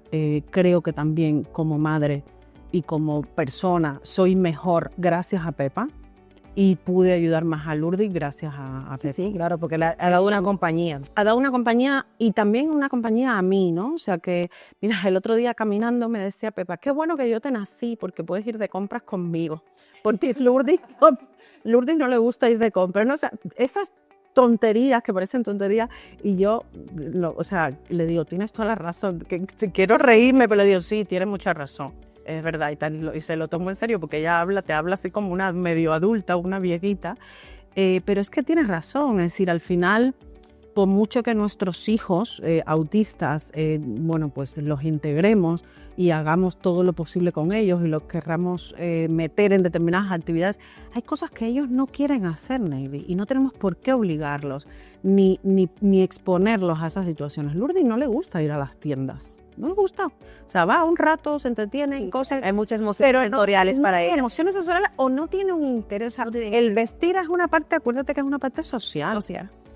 Creo que también como madre y como persona soy mejor gracias a Pepa. Y pude ayudar más a Lourdes gracias a Pepa. Sí, claro, porque le ha dado una compañía. Ha dado una compañía y también una compañía a mí, ¿no? O sea que, mira, el otro día caminando me decía Pepa, qué bueno que yo te nací porque puedes ir de compras conmigo. Porque Lourdes no le gusta ir de compras, ¿no? O sea, esas tonterías que parecen tonterías y yo, le digo, tienes toda la razón, que quiero reírme, pero le digo, sí, tienes mucha razón. Es verdad, y se lo tomo en serio porque ella te habla así como una medio adulta, una viejita, pero es que tienes razón, es decir, al final, por mucho que nuestros hijos autistas, pues los integremos y hagamos todo lo posible con ellos y los querramos meter en determinadas actividades, hay cosas que ellos no quieren hacer, Navy, y no tenemos por qué obligarlos ni exponerlos a esas situaciones. Lourdes no le gusta ir a las tiendas. No le gusta. O sea, va un rato, se entretiene y cosas. Hay muchas emociones sensoriales para ella. Emociones sensoriales o no tiene un interés. El vestir es una parte, acuérdate que es una parte social.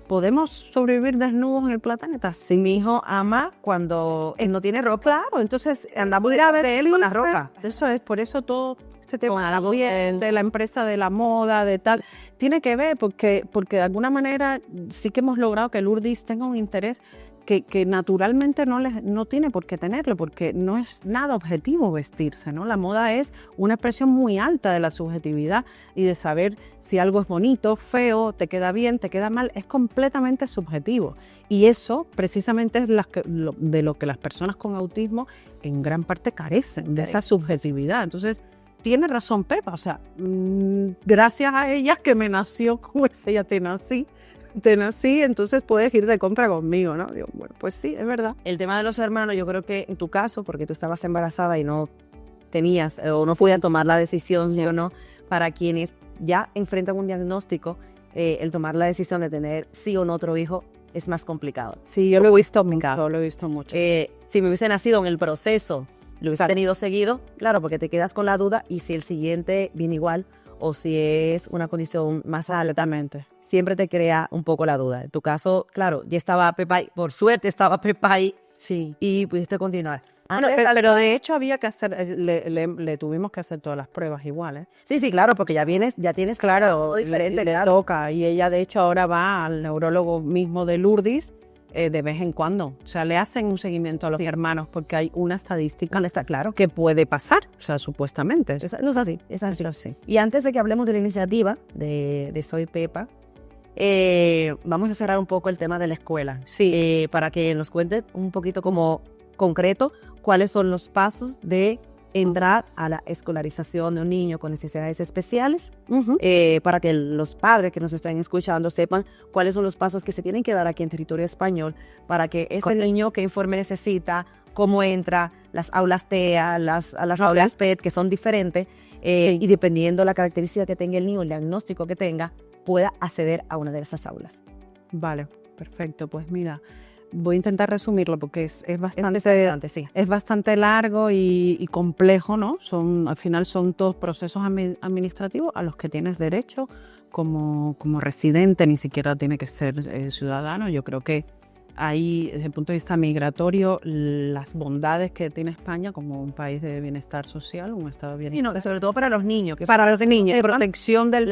¿podemos sobrevivir desnudos en el planeta? Si mi hijo ama cuando él no tiene ropa, claro, entonces andamos a ver de él con la ropa. Eso es, por eso todo este tema de la empresa de la moda, de tal, tiene que ver porque de alguna manera sí que hemos logrado que Lourdes tenga un interés que naturalmente no tiene por qué tenerlo, porque no es nada objetivo vestirse, ¿no? La moda es una expresión muy alta de la subjetividad y de saber si algo es bonito, feo, te queda bien, te queda mal, es completamente subjetivo. Y eso precisamente es de lo que las personas con autismo en gran parte carecen, de esa subjetividad. Entonces, tiene razón Pepa, o sea, gracias a ella que me nació como es ella, te nací, entonces puedes ir de compra conmigo, ¿no? Digo, bueno, pues sí, es verdad. El tema de los hermanos, yo creo que en tu caso, porque tú estabas embarazada y no tenías o no podías tomar la decisión, ¿sí o no? Para quienes ya enfrentan un diagnóstico, el tomar la decisión de tener sí o no otro hijo es más complicado. Sí, yo lo he visto mucho, lo he visto mucho. Si me hubiese nacido en el proceso, lo hubiese tenido seguido, claro, porque te quedas con la duda y si el siguiente viene igual o si es una condición más altamente, siempre te crea un poco la duda. En tu caso, claro, ya estaba Pepa ahí, por suerte estaba Pepa ahí, sí, y pudiste continuar. Bueno, pero de hecho había que hacer, le tuvimos que hacer todas las pruebas iguales. Sí, claro, porque ya tienes claro diferente. Le toca, y ella de hecho ahora va al neurólogo mismo de Lourdes de vez en cuando. O sea, le hacen un seguimiento a los hermanos porque hay una estadística, está claro, que puede pasar, o sea, supuestamente. No es así, es así. Y antes de que hablemos de la iniciativa de Soy Pepa, vamos a cerrar un poco el tema de la escuela. Sí. Para que nos cuente un poquito como concreto cuáles son los pasos de entrar a la escolarización de un niño con necesidades especiales, para que los padres que nos están escuchando sepan cuáles son los pasos que se tienen que dar aquí en territorio español para que este niño, qué informe necesita, cómo entra, las aulas TEA, las aulas PET, que son diferentes, y dependiendo la característica que tenga el niño, el diagnóstico que tenga, pueda acceder a una de esas aulas. Vale, perfecto. Pues mira, voy a intentar resumirlo porque es bastante largo y complejo, ¿no? Al final son todos procesos administrativos a los que tienes derecho como residente, ni siquiera tiene que ser ciudadano. Yo creo que ahí, desde el punto de vista migratorio, las bondades que tiene España como un país de bienestar social, un estado de bienestar. Sí, no, sobre todo para los niños. Para los niños, protección del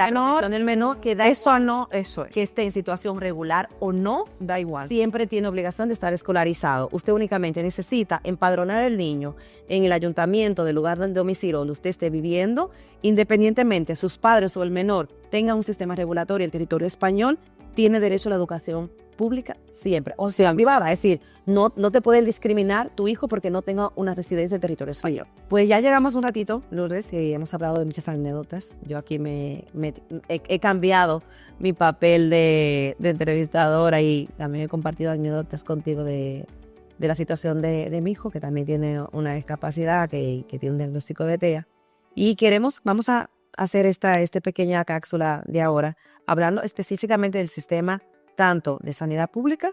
menor, que da eso es. Que esté en situación regular o no, da igual. Siempre tiene obligación de estar escolarizado. Usted únicamente necesita empadronar al niño en el ayuntamiento del lugar de domicilio donde usted esté viviendo, independientemente sus padres o el menor tengan un sistema regulatorio, el territorio español tiene derecho a la educación pública siempre, o sea, privada, es decir, no te pueden discriminar tu hijo porque no tenga una residencia en territorio español. Pues ya llegamos un ratito, Lourdes, y hemos hablado de muchas anécdotas. Yo aquí he cambiado mi papel de entrevistadora y también he compartido anécdotas contigo de la situación de mi hijo, que también tiene una discapacidad, que tiene un diagnóstico de TEA. Y vamos a hacer esta pequeña cápsula de ahora, hablando específicamente del sistema tanto de sanidad pública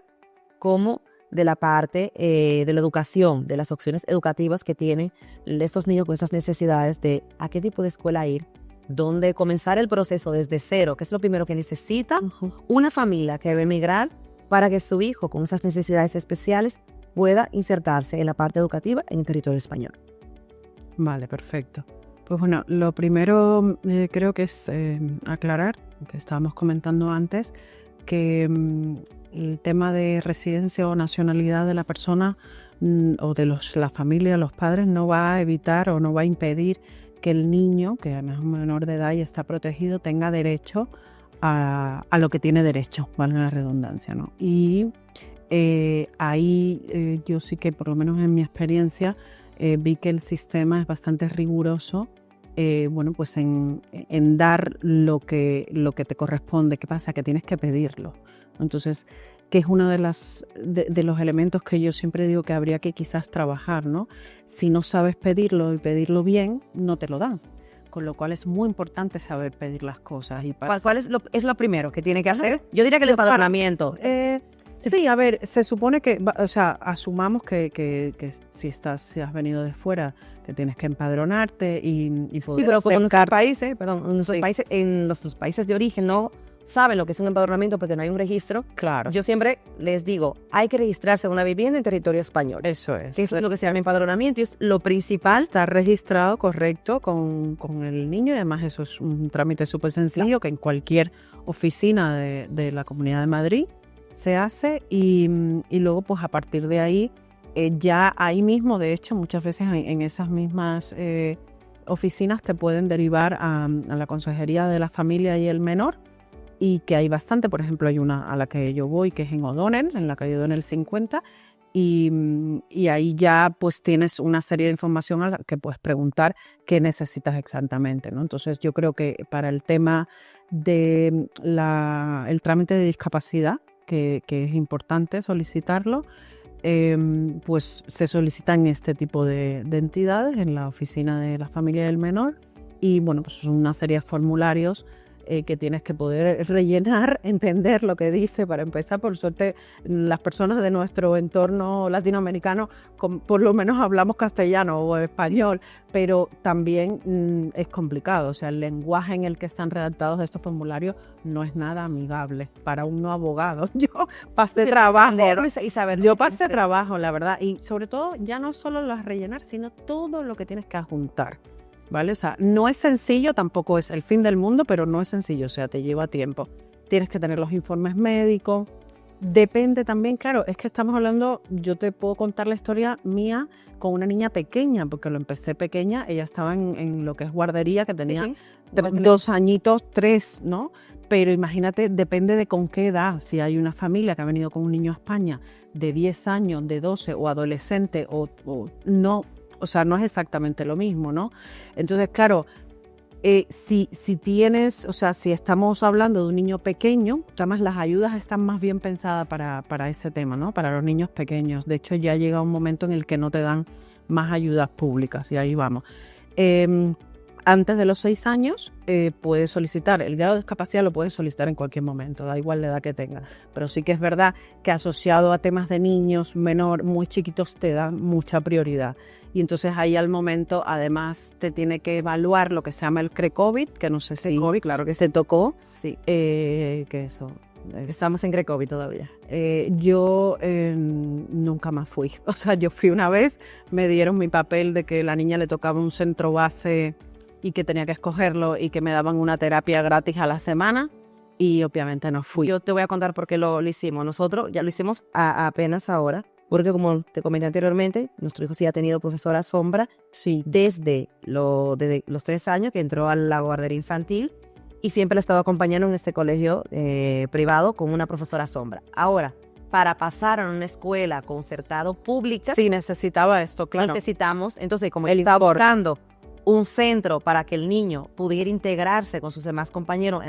como de la parte de la educación, de las opciones educativas que tienen estos niños con esas necesidades, de a qué tipo de escuela ir, dónde comenzar el proceso desde cero, que es lo primero que necesita una familia que debe emigrar para que su hijo con esas necesidades especiales pueda insertarse en la parte educativa en el territorio español. Vale, perfecto. Pues bueno, lo primero creo que es aclarar, que estábamos comentando antes, que el tema de residencia o nacionalidad de la persona o de la familia, los padres, no va a evitar o no va a impedir que el niño, que además es un menor de edad y está protegido, tenga derecho a lo que tiene derecho, vale la redundancia, ¿no? Y ahí yo sí que, por lo menos en mi experiencia, vi que el sistema es bastante riguroso, pues en dar lo que te corresponde. ¿Qué pasa? Que tienes que pedirlo. Entonces, que es uno de los elementos que yo siempre digo que habría que quizás trabajar, ¿no? Si no sabes pedirlo y pedirlo bien, no te lo dan. Con lo cual es muy importante saber pedir las cosas. Y ¿Cuál es lo primero que tiene que hacer? Yo diría que el empadronamiento. Sí, a ver, se supone que, o sea, asumamos que si has venido de fuera, que tienes que empadronarte y poder... Sí, pero en nuestros países de origen, ¿no? saben lo que es un empadronamiento porque no hay un registro. Claro. Yo siempre les digo, hay que registrarse una vivienda en territorio español. Eso es. Eso es lo que se llama empadronamiento y es lo principal. Está registrado correcto con el niño y además eso es un trámite súper sencillo que en cualquier oficina de la Comunidad de Madrid se hace y luego pues a partir de ahí ya ahí mismo, de hecho muchas veces en esas mismas oficinas te pueden derivar a la Consejería de la Familia y el Menor y que hay bastante, por ejemplo hay una a la que yo voy que es en O'Donnell, en la calle O'Donnell 50 y ahí ya pues tienes una serie de información a la que puedes preguntar qué necesitas exactamente, ¿no? Entonces yo creo que para el tema de el trámite de discapacidad, que es importante solicitarlo, pues se solicitan este tipo de entidades en la oficina de la familia del menor y bueno, pues son una serie de formularios que tienes que poder rellenar, entender lo que dice para empezar. Por suerte, las personas de nuestro entorno latinoamericano por lo menos hablamos castellano o español, pero también es complicado. O sea, el lenguaje en el que están redactados estos formularios no es nada amigable para un no abogado. Yo pasé trabajo y saber. Yo pasé trabajo, la verdad, y sobre todo ya no solo las rellenar, sino todo lo que tienes que adjuntar. ¿Vale? O sea, no es sencillo, tampoco es el fin del mundo, pero no es sencillo, o sea, te lleva tiempo. Tienes que tener los informes médicos. Depende también, claro, es que estamos hablando, yo te puedo contar la historia mía con una niña pequeña, porque lo empecé pequeña, ella estaba en lo que es guardería, que tenía 2 añitos, 3, ¿no? Pero imagínate, depende de con qué edad, si hay una familia que ha venido con un niño a España de 10 años, de 12 o adolescente o no. O sea, no es exactamente lo mismo, ¿no? Entonces, claro, si tienes, o sea, si estamos hablando de un niño pequeño, además las ayudas están más bien pensadas para ese tema, ¿no? Para los niños pequeños. De hecho, ya llega un momento en el que no te dan más ayudas públicas y ahí vamos. Antes de los 6 años puedes solicitar, el grado de discapacidad lo puedes solicitar en cualquier momento, da igual la edad que tengas, pero sí que es verdad que asociado a temas de niños menor, muy chiquitos, te dan mucha prioridad. Y entonces ahí al momento además te tiene que evaluar lo que se llama el CRE-COVID, que no sé si COVID, claro que se tocó, sí. Que eso... Estamos en CRE-COVID todavía. Yo nunca más fui, o sea, yo fui una vez, me dieron mi papel de que la niña le tocaba un centro base y que tenía que escogerlo y que me daban una terapia gratis a la semana y obviamente no fui. Yo te voy a contar por qué lo hicimos. Nosotros ya lo hicimos apenas ahora, porque como te comenté anteriormente, nuestro hijo sí ha tenido profesora sombra desde los 3 años que entró a la guardería infantil y siempre le he estado acompañando en este colegio privado con una profesora sombra. Ahora, para pasar a una escuela concertada pública, sí necesitaba esto, claro. Necesitamos, entonces como él estaba buscando un centro para que el niño pudiera integrarse con sus demás compañeros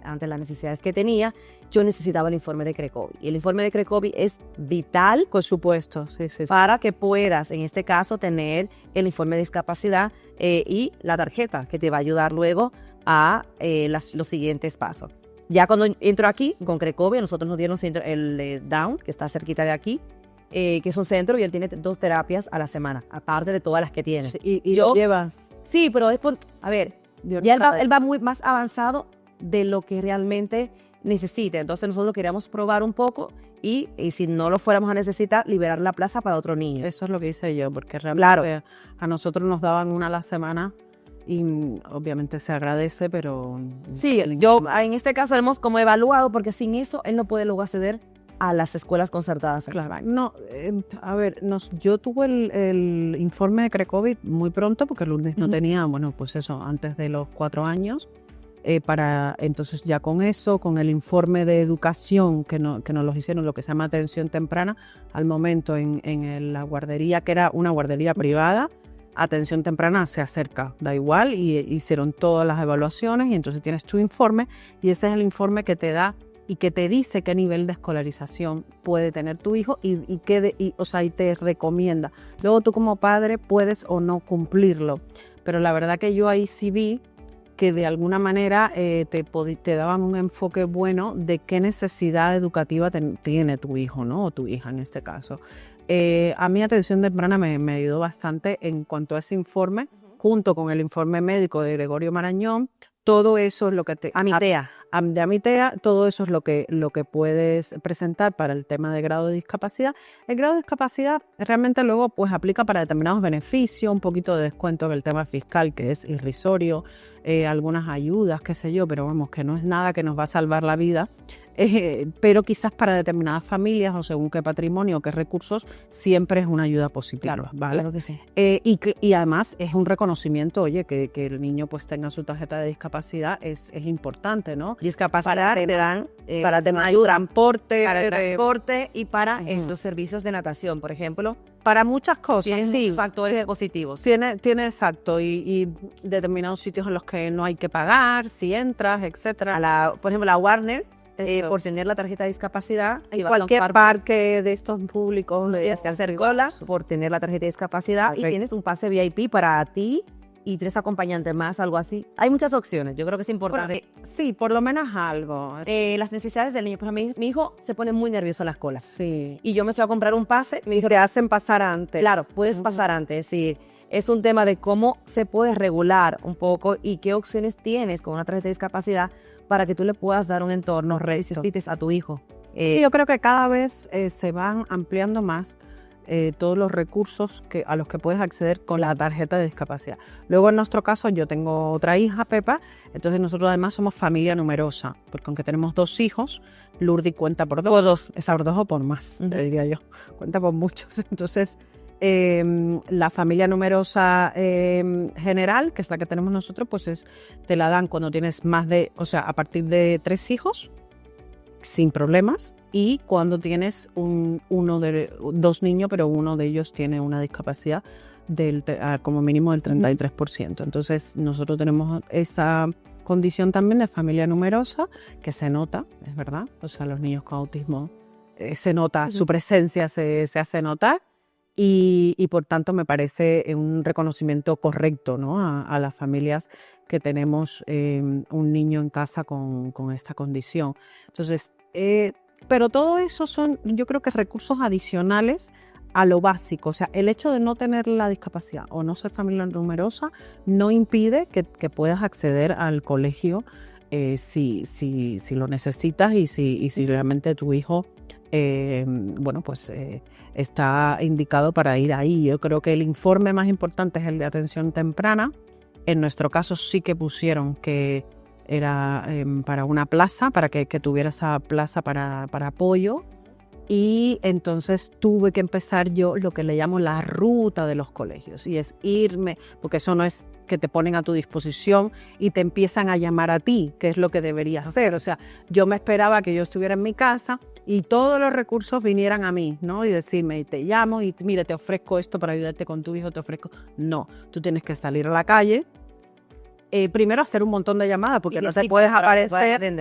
ante las necesidades que tenía, yo necesitaba el informe de CRE-COVID. Y el informe de CRE-COVID es vital, por supuesto, sí. Para que puedas, en este caso, tener el informe de discapacidad y la tarjeta que te va a ayudar luego a los siguientes pasos. Ya cuando entro aquí con CRE-COVID, nosotros nos dieron el de Down, que está cerquita de aquí, que es un centro y él tiene 2 terapias a la semana, aparte de todas las que tiene. Sí, y yo, lo llevas. Sí, pero después, a ver, ya él va muy más avanzado de lo que realmente necesita. Entonces nosotros queríamos probar un poco y si no lo fuéramos a necesitar, liberar la plaza para otro niño. Eso es lo que hice yo, porque realmente a nosotros nos daban una a la semana y obviamente se agradece, pero... Sí, yo en este caso hemos como evaluado, porque sin eso él no puede luego acceder a las escuelas concertadas. Claro. No, a ver, yo tuve el informe de CRE-COVID muy pronto porque Lourdes no tenía, bueno, pues eso, antes de los 4 años. Entonces ya con eso, con el informe de educación que nos los hicieron, lo que se llama atención temprana, al momento en la guardería, que era una guardería privada, atención temprana se acerca, da igual, y hicieron todas las evaluaciones y entonces tienes tu informe y ese es el informe que te da y que te dice qué nivel de escolarización puede tener tu hijo y te recomienda. Luego tú como padre puedes o no cumplirlo, pero la verdad que yo ahí sí vi que de alguna manera te daban un enfoque bueno de qué necesidad educativa tiene tu hijo, ¿no? O tu hija en este caso. A mí atención temprana me ayudó bastante en cuanto a ese informe, junto con el informe médico de Gregorio Marañón. Todo eso es lo que de todo eso es lo que puedes presentar para el tema de grado de discapacidad. El grado de discapacidad realmente luego pues aplica para determinados beneficios, un poquito de descuento en el tema fiscal que es irrisorio, algunas ayudas, qué sé yo, pero vamos, que no es nada que nos va a salvar la vida. Pero quizás para determinadas familias o según qué patrimonio o qué recursos siempre es una ayuda positiva, Claro, ¿vale? claro que sí. Y además es un reconocimiento, oye, que el niño pues tenga su tarjeta de discapacidad es importante, ¿no? Discapacidad te dan para tener ayuda, transporte, para el para- transporte y para Ujú. estos servicios de natación, por ejemplo, para muchas cosas, tienen sí. factores positivos. Tiene exacto, y determinados sitios en los que no hay que pagar, si entras, etcétera. Por ejemplo, la Warner, Eso. por tener la tarjeta de discapacidad, En iba a cualquier comprar parque de estos públicos, hacer cola por tener la tarjeta de discapacidad y Correcto. tienes un pase VIP para ti y 3 acompañantes más, algo así. Hay muchas opciones, yo creo que es importante. sí, por lo menos algo. Las necesidades del niño, por ejemplo, mi hijo se pone muy nervioso en las colas. Sí. Y yo me fui a comprar un pase, me dijo, Te hacen pasar antes. claro, puedes pasar antes, es decir, es un tema de cómo se puede regular un poco y qué opciones tienes con una tarjeta de discapacidad para que tú le puedas dar un entorno necesites a tu hijo. Sí, yo creo que cada vez se van ampliando más todos los recursos a los que puedes acceder con la tarjeta de discapacidad. Luego, en nuestro caso, yo tengo otra hija, Pepa, entonces nosotros además somos familia numerosa, porque aunque tenemos 2 hijos, Lourdes cuenta por 2, es por 2 o por más, te diría yo, cuenta por muchos. Entonces, la familia numerosa general, que es la que tenemos nosotros, pues te la dan cuando tienes a partir de 3 hijos, sin problemas, y cuando tienes 2 niños, pero uno de ellos tiene una discapacidad como mínimo del 33%. Entonces nosotros tenemos esa condición también de familia numerosa, que se nota, es verdad, o sea, los niños con autismo se nota, su presencia se hace notar. Y por tanto me parece un reconocimiento correcto, ¿no? a las familias que tenemos un niño en casa con esta condición. Entonces, pero todo eso son, yo creo que recursos adicionales a lo básico. O sea, el hecho de no tener la discapacidad o no ser familia numerosa no impide que puedas acceder al colegio si lo necesitas y si realmente tu hijo está indicado para ir ahí. Yo creo que el informe más importante es el de atención temprana. En nuestro caso sí que pusieron que era para una plaza, para que tuviera esa plaza para apoyo. Y entonces tuve que empezar yo lo que le llamo la ruta de los colegios. Y es irme, porque eso no es que te ponen a tu disposición y te empiezan a llamar a ti, que es lo que deberías hacer. O sea, yo me esperaba que yo estuviera en mi casa y todos los recursos vinieran a mí, ¿no? Y decirme, te llamo y mira, te ofrezco esto para ayudarte con tu hijo, te ofrezco. No, tú tienes que salir a la calle. Primero hacer un montón de llamadas porque no te puedes aparecer,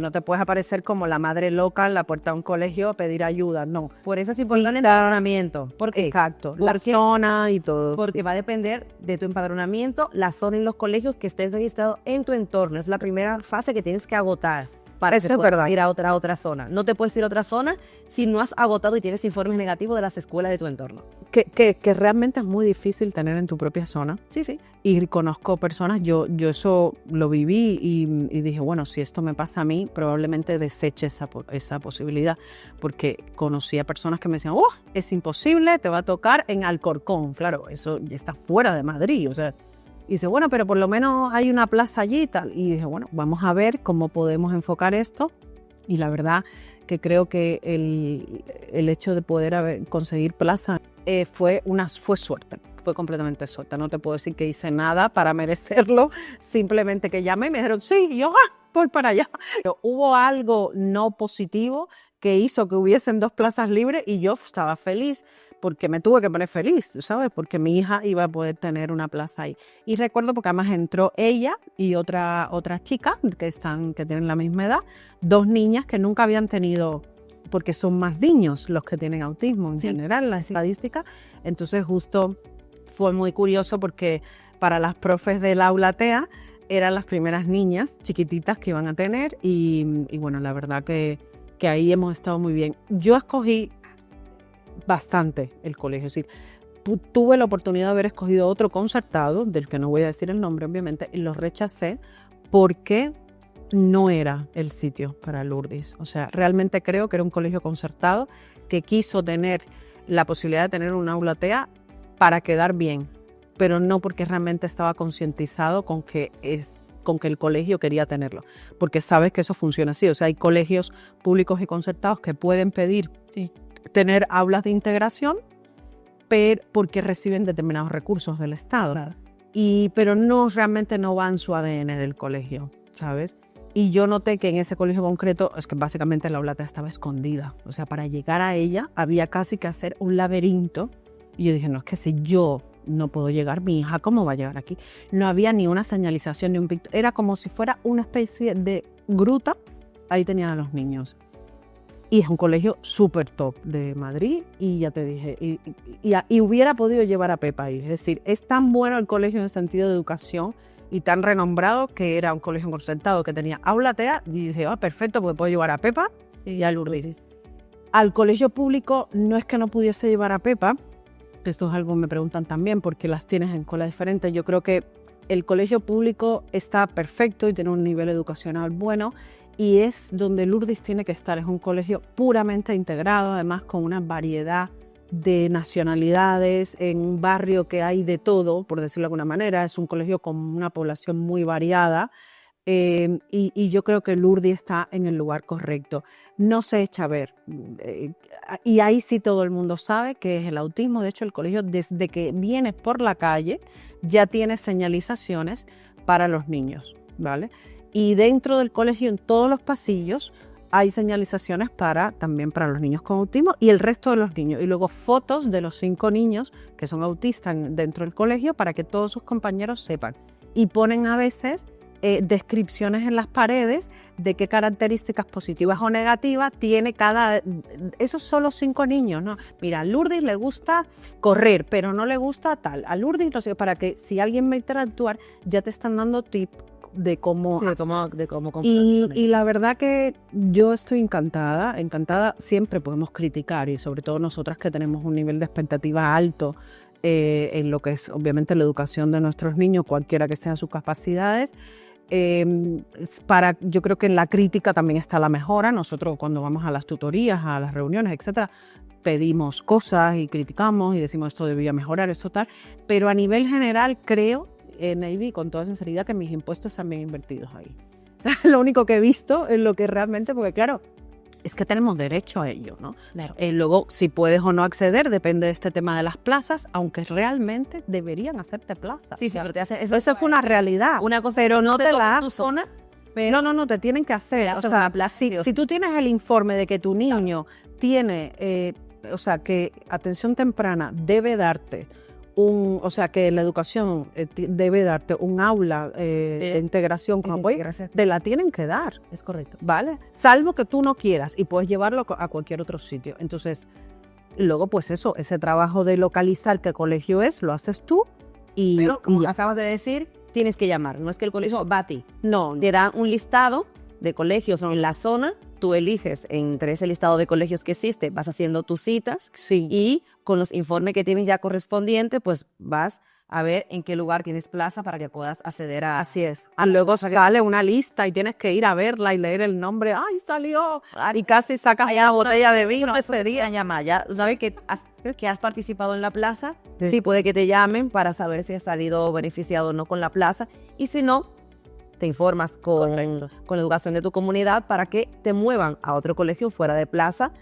no te puedes aparecer como la madre loca en la puerta de un colegio a pedir ayuda, no. Por eso es importante el empadronamiento. ¿Por qué? Exacto, la zona y todo. Porque va a depender de tu empadronamiento, la zona en los colegios que estés registrado en tu entorno. Es la primera fase que tienes que agotar para Eso es verdad. ir a otra zona. No te puedes ir a otra zona si no has agotado y tienes informes negativos de las escuelas de tu entorno. Que realmente es muy difícil tener en tu propia zona. Sí. Y conozco personas, yo eso lo viví y dije, bueno, si esto me pasa a mí, probablemente deseche esa posibilidad, porque conocí a personas que me decían, es imposible, te va a tocar en Alcorcón. Claro, eso ya está fuera de Madrid, o sea. Y dice, bueno, pero por lo menos hay una plaza allí y tal. Y dije, bueno, vamos a ver cómo podemos enfocar esto. Y la verdad que creo que el hecho de poder conseguir plaza fue suerte. Fue completamente suerte. No te puedo decir que hice nada para merecerlo. Simplemente que llamé y me dijeron, sí, y yo, voy para allá. Pero hubo algo no positivo que hizo que hubiesen 2 plazas libres y yo estaba feliz porque me tuve que poner feliz, ¿sabes? Porque mi hija iba a poder tener una plaza ahí. Y recuerdo porque además entró ella y otra chica que tienen la misma edad, 2 niñas que nunca habían tenido, porque son más niños los que tienen autismo en general, la estadística. Entonces justo fue muy curioso porque para las profes del aula TEA eran las primeras niñas chiquititas que iban a tener y bueno, la verdad que ahí hemos estado muy bien. Yo escogí bastante el colegio, es decir, tuve la oportunidad de haber escogido otro concertado, del que no voy a decir el nombre obviamente, y lo rechacé porque no era el sitio para Lourdes. O sea, realmente creo que era un colegio concertado que quiso tener la posibilidad de tener un aula TEA para quedar bien, pero no porque realmente estaba concientizado con que el colegio quería tenerlo, porque sabes que eso funciona así. O sea, hay colegios públicos y concertados que pueden pedir tener aulas de integración, pero porque reciben determinados recursos del Estado. Claro. Pero realmente no va en su ADN del colegio, ¿sabes? Y yo noté que en ese colegio concreto, es que básicamente la aula estaba escondida. O sea, para llegar a ella había casi que hacer un laberinto. Y yo dije, no, es que si yo no puedo llegar, mi hija, ¿cómo va a llegar aquí? No había ni una señalización, ni un picto. Era como si fuera una especie de gruta. Ahí tenían a los niños. Y es un colegio súper top de Madrid. Y ya te dije, y hubiera podido llevar a Pepa ahí. Es decir, es tan bueno el colegio en el sentido de educación y tan renombrado que era un colegio concertado que tenía aula TEA. Y dije, perfecto, porque puedo llevar a Pepa y a Lourdes. Al colegio público no es que no pudiese llevar a Pepa. Esto es algo que me preguntan también, porque las tienes en escuelas diferentes. Yo creo que el colegio público está perfecto y tiene un nivel educacional bueno, y es donde Lourdes tiene que estar. Es un colegio puramente integrado, además con una variedad de nacionalidades, en un barrio que hay de todo, por decirlo de alguna manera. Es un colegio con una población muy variada, y yo creo que Lourdes está en el lugar correcto. No se echa a ver, y ahí sí todo el mundo sabe que es el autismo. De hecho, el colegio, desde que vienes por la calle, ya tiene señalizaciones para los niños, ¿vale? Y dentro del colegio, en todos los pasillos, hay señalizaciones también para los niños con autismo y el resto de los niños. Y luego fotos de los 5 niños que son autistas dentro del colegio, para que todos sus compañeros sepan. Y ponen a veces descripciones en las paredes de qué características positivas o negativas tiene cada... Esos son los 5 niños, ¿no? Mira, a Lourdes le gusta correr, pero no le gusta tal. A Lourdes, no sé, para que si alguien va a interactuar, ya te están dando tips de cómo... Sí, de cómo y la verdad que yo estoy encantada. Siempre podemos criticar, y sobre todo nosotras que tenemos un nivel de expectativa alto en lo que es obviamente la educación de nuestros niños, cualquiera que sean sus capacidades. Yo creo que en la crítica también está la mejora. Nosotros, cuando vamos a las tutorías, a las reuniones, etcétera, pedimos cosas y criticamos y decimos esto debía mejorar, esto tal. Pero a nivel general creo, Navy, con toda sinceridad, que mis impuestos están bien invertidos ahí. O sea, lo único que he visto es lo que realmente, porque claro, es que tenemos derecho a ello, ¿no? Claro. Luego, si puedes o no acceder, depende de este tema de las plazas, aunque realmente deberían hacerte plazas. Sí, pero te hace... Eso es una realidad. Una cosa, pero no te la tu hacen. zona, Pero no, te tienen que hacer. O sea, si tú tienes el informe de que tu niño tiene, o sea, que atención temprana debe darte o sea, que la educación debe darte un aula de integración con apoyo, te la tienen que dar. Es correcto. ¿Vale? Salvo que tú no quieras, y puedes llevarlo a cualquier otro sitio. Entonces, luego, pues eso, ese trabajo de localizar qué colegio es, lo haces tú. Pero, como acabas de decir, tienes que llamar. No es que el colegio va a ti. No. Te dan un listado de colegios en la zona. Tú eliges entre ese listado de colegios que existe, vas haciendo tus citas, sí, y con los informes que tienes ya correspondientes, pues vas a ver en qué lugar tienes plaza para que puedas acceder a... Así es. Luego sale una lista y tienes que ir a verla y leer el nombre. ¡Ay, salió! Y casi sacas una botella de vino ese día. Ya sabes que has participado en la plaza. Sí, puede que te llamen para saber si has salido beneficiado o no con la plaza. Y si no, te informas con la educación de tu comunidad para que te muevan a otro colegio fuera de plaza,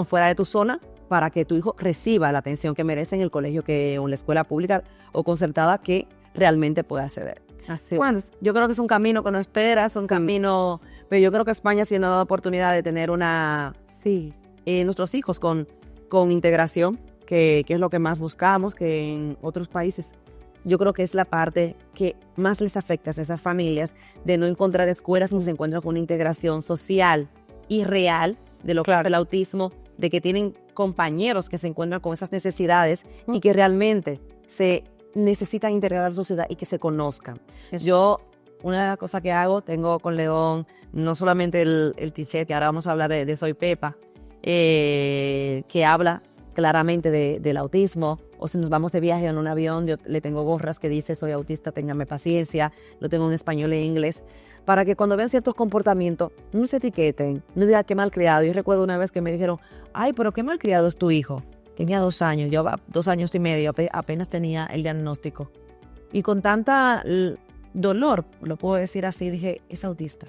fuera de tu zona, para que tu hijo reciba la atención que merece en el colegio o en la escuela pública o concertada que realmente pueda acceder. Así bueno, yo creo que es un camino que no esperas, un camino, pero yo creo que España sí nos ha dado la oportunidad de tener nuestros hijos con integración, que es lo que más buscamos, que en otros países yo creo que es la parte que más les afecta a esas familias, de no encontrar escuelas donde se encuentran con una integración social y real de lo que es el autismo, de que tienen compañeros que se encuentran con esas necesidades y que realmente se necesitan integrar a la sociedad y que se conozcan. Yo, una de las cosas que hago, tengo con León no solamente el t-shirt, que ahora vamos a hablar de Soy Pepa, que habla claramente del autismo, o si nos vamos de viaje en un avión, yo le tengo gorras que dice soy autista, téngame paciencia, lo tengo en español e inglés, para que cuando vean ciertos comportamientos no se etiqueten, no digan qué malcriado. Yo recuerdo una vez que me dijeron, ay, pero qué malcriado es tu hijo. Tenía 2 años, yo 2 años y medio, apenas tenía el diagnóstico. Y con tanta dolor, lo puedo decir así, dije, es autista.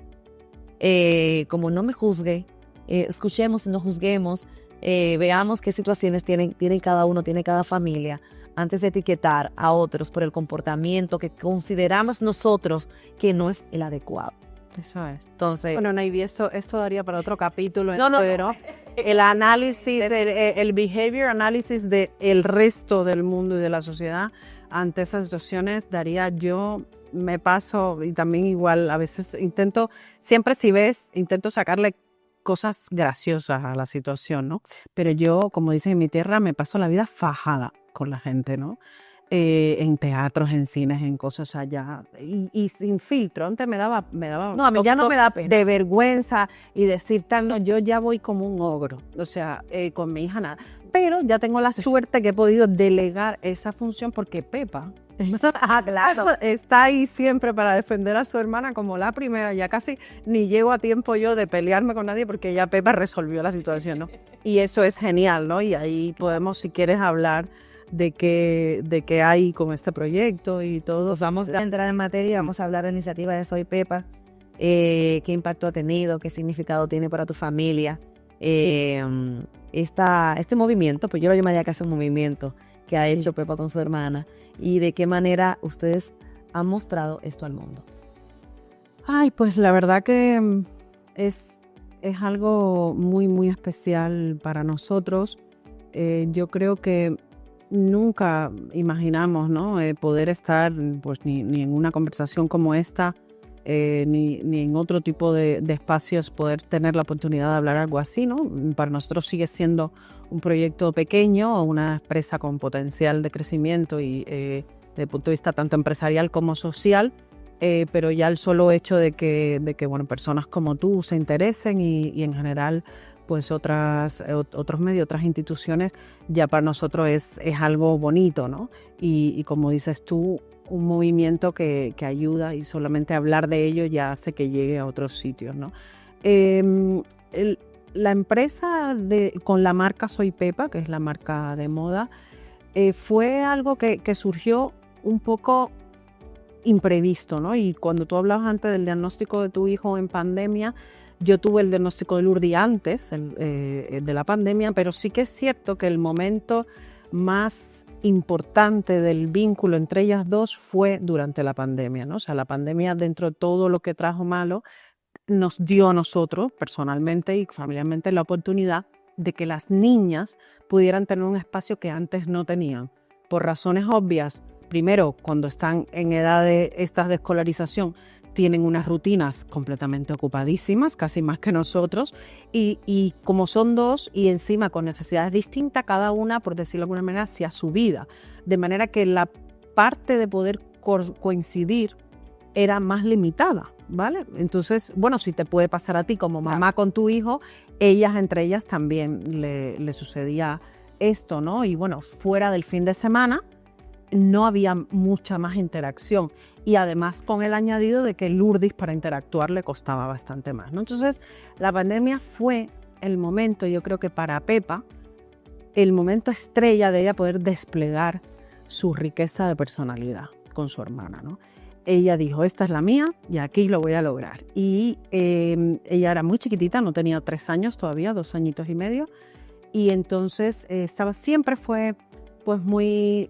Como no me juzgue, escuchemos y no juzguemos, veamos qué situaciones tiene cada uno, tiene cada familia, antes de etiquetar a otros por el comportamiento que consideramos nosotros que no es el adecuado. Eso es. Entonces, Bueno, Naivi, esto daría para otro capítulo No, no. entero. El análisis, el behavior analysis del resto del mundo y de la sociedad ante esas situaciones me paso, y también igual a veces siempre si ves, intento sacarle cosas graciosas a la situación, ¿no? Pero yo, como dicen en mi tierra, me paso la vida fajada con la gente, ¿no? En teatros, en cines, en cosas allá, y sin filtro. Antes me daba no, a mí ya no me da pena. de vergüenza y decir tal, no, yo ya voy como un ogro, o sea, con mi hija nada. Pero ya tengo la suerte que he podido delegar esa función porque Pepa claro. está ahí siempre para defender a su hermana como la primera. Ya casi ni llego a tiempo yo de pelearme con nadie porque ya Pepa resolvió la situación, ¿no? Y eso es genial, ¿no? Y ahí podemos, si quieres, hablar de qué hay con este proyecto y todo. Vamos a entrar en materia, vamos a hablar de la iniciativa de Soy Pepa, qué impacto ha tenido, qué significado tiene para tu familia. Este movimiento, pues yo lo llamaría casi un movimiento que ha hecho Pepa con su hermana, y de qué manera ustedes han mostrado esto al mundo. Ay, pues la verdad que es algo muy, muy especial para nosotros. Yo creo que nunca imaginamos, ¿no? Poder estar pues, ni en una conversación como esta, ni en otro tipo de espacios, poder tener la oportunidad de hablar algo así, ¿no? Para nosotros sigue siendo un proyecto pequeño, una empresa con potencial de crecimiento y desde el punto de vista tanto empresarial como social, pero ya el solo hecho de que bueno, personas como tú se interesen y en general pues otros medios, otras instituciones, ya para nosotros es algo bonito, ¿no? Y como dices tú, un movimiento que ayuda, y solamente hablar de ello ya hace que llegue a otros sitios, ¿no? La empresa con la marca Soy Pepa, que es la marca de moda, fue algo que surgió un poco imprevisto, ¿no? Y cuando tú hablabas antes del diagnóstico de tu hijo en pandemia, yo tuve el diagnóstico de Lourdes antes de la pandemia, pero sí que es cierto que el momento más importante del vínculo entre ellas dos fue durante la pandemia, ¿no? O sea, la pandemia, dentro de todo lo que trajo malo, nos dio a nosotros, personalmente y familiarmente, la oportunidad de que las niñas pudieran tener un espacio que antes no tenían. Por razones obvias, primero, cuando están en edad de estas de escolarización, tienen unas rutinas completamente ocupadísimas, casi más que nosotros, y como son dos y encima con necesidades distintas, cada una, por decirlo de alguna manera, hacia su vida. De manera que la parte de poder coincidir era más limitada, ¿vale? Entonces, bueno, si te puede pasar a ti como mamá con tu hijo, entre ellas también le sucedía esto, ¿no? Y bueno, fuera del fin de semana no había mucha más interacción, y además con el añadido de que Lourdes para interactuar le costaba bastante más, ¿no? Entonces la pandemia fue el momento, yo creo que para Pepa, el momento estrella de ella poder desplegar su riqueza de personalidad con su hermana, ¿no? Ella dijo, esta es la mía y aquí lo voy a lograr. Y ella era muy chiquitita, no tenía 3 años todavía, 2 añitos y medio, y entonces siempre fue pues muy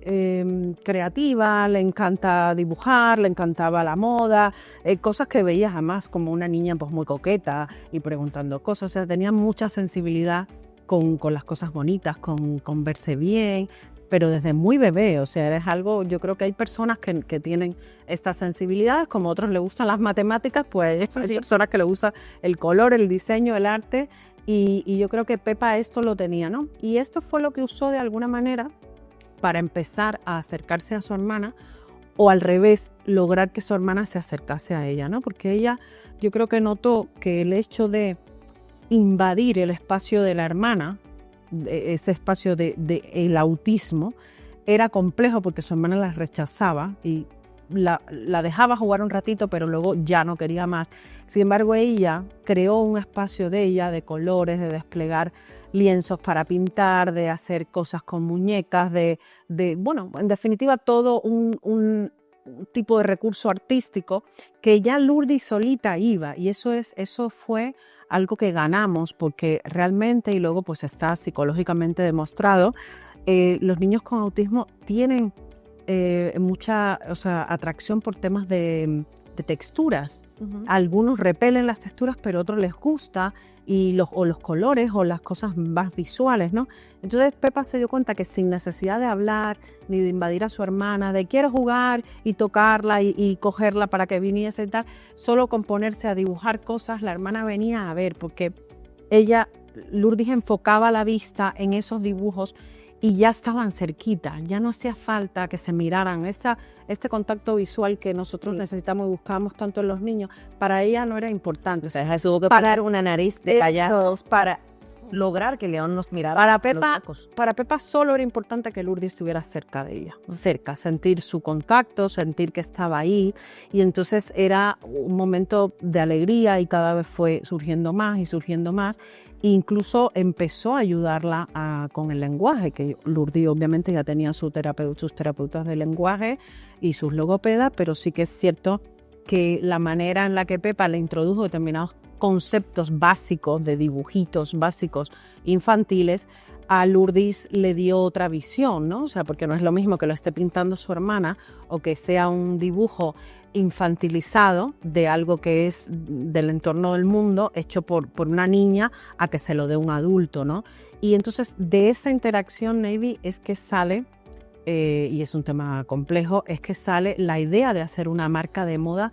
creativa, le encanta dibujar, le encantaba la moda, cosas que veía jamás, como una niña pues muy coqueta y preguntando cosas. O sea, tenía mucha sensibilidad con las cosas bonitas, con verse bien, pero desde muy bebé. O sea, es algo, yo creo que hay personas que tienen estas sensibilidades, como a otros les gustan las matemáticas, pues hay personas que les gusta el color, el diseño, el arte, y yo creo que Pepa esto lo tenía, ¿no? Y esto fue lo que usó de alguna manera para empezar a acercarse a su hermana, o al revés, lograr que su hermana se acercase a ella, ¿no? Porque ella, yo creo que notó que el hecho de invadir el espacio de la hermana, ese espacio el autismo, era complejo porque su hermana la rechazaba, y la dejaba jugar un ratito, pero luego ya no quería más. Sin embargo, ella creó un espacio de ella, de colores, de desplegar lienzos para pintar, de hacer cosas con muñecas, bueno, en definitiva, todo un tipo de recurso artístico que ya Lourdes solita iba, y eso fue algo que ganamos, porque realmente, y luego pues está psicológicamente demostrado, los niños con autismo tienen mucha, atracción por temas de texturas. Uh-huh. Algunos repelen las texturas, pero otros les gusta, o los colores o las cosas más visuales, ¿no? Entonces Pepa se dio cuenta que sin necesidad de hablar ni de invadir a su hermana, de quiero jugar y tocarla y cogerla para que viniese y tal, solo con ponerse a dibujar cosas, la hermana venía a ver, porque Lourdes enfocaba la vista en esos dibujos y ya estaban cerquita, ya no hacía falta que se miraran. Este contacto visual que nosotros necesitamos y buscamos tanto en los niños, para ella no era importante. O sea, ella tuvo que parar una nariz de payasos para lograr que León nos mirara. Para Pepa solo era importante que Lourdes estuviera cerca de ella, cerca, sentir su contacto, sentir que estaba ahí. Y entonces era un momento de alegría y cada vez fue surgiendo más y surgiendo más. Incluso empezó a ayudarla con el lenguaje, que Lourdes obviamente ya tenía sus terapeutas de lenguaje y sus logopedas, pero sí que es cierto que la manera en la que Pepa le introdujo determinados conceptos básicos, de dibujitos básicos infantiles, a Lourdes le dio otra visión, ¿no? O sea, porque no es lo mismo que lo esté pintando su hermana o que sea un dibujo infantilizado de algo que es del entorno del mundo, hecho por una niña, a que se lo dé un adulto, ¿no? Y entonces de esa interacción, Navy, es que sale, y es un tema complejo, es que sale la idea de hacer una marca de moda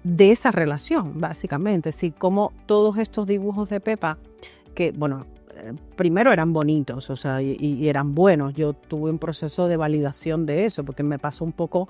de esa relación, básicamente. Sí, como todos estos dibujos de Pepa, que, bueno, primero eran bonitos, o sea, y eran buenos. Yo tuve un proceso de validación de eso, porque me pasó un poco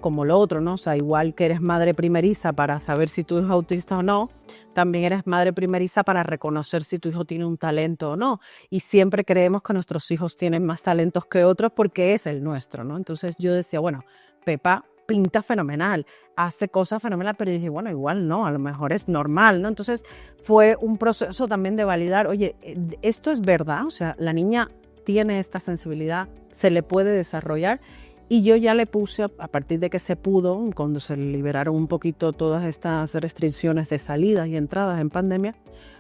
como lo otro, ¿no? O sea, igual que eres madre primeriza para saber si tu hijo es autista o no, también eres madre primeriza para reconocer si tu hijo tiene un talento o no. Y siempre creemos que nuestros hijos tienen más talentos que otros porque es el nuestro, ¿no? Entonces yo decía, bueno, Pepa pinta fenomenal, hace cosas fenomenales, pero dije, bueno, igual no, a lo mejor es normal, ¿no? Entonces fue un proceso también de validar, oye, esto es verdad, o sea, la niña tiene esta sensibilidad, se le puede desarrollar. Y yo ya le puse, a partir de que se pudo, cuando se liberaron un poquito todas estas restricciones de salidas y entradas en pandemia,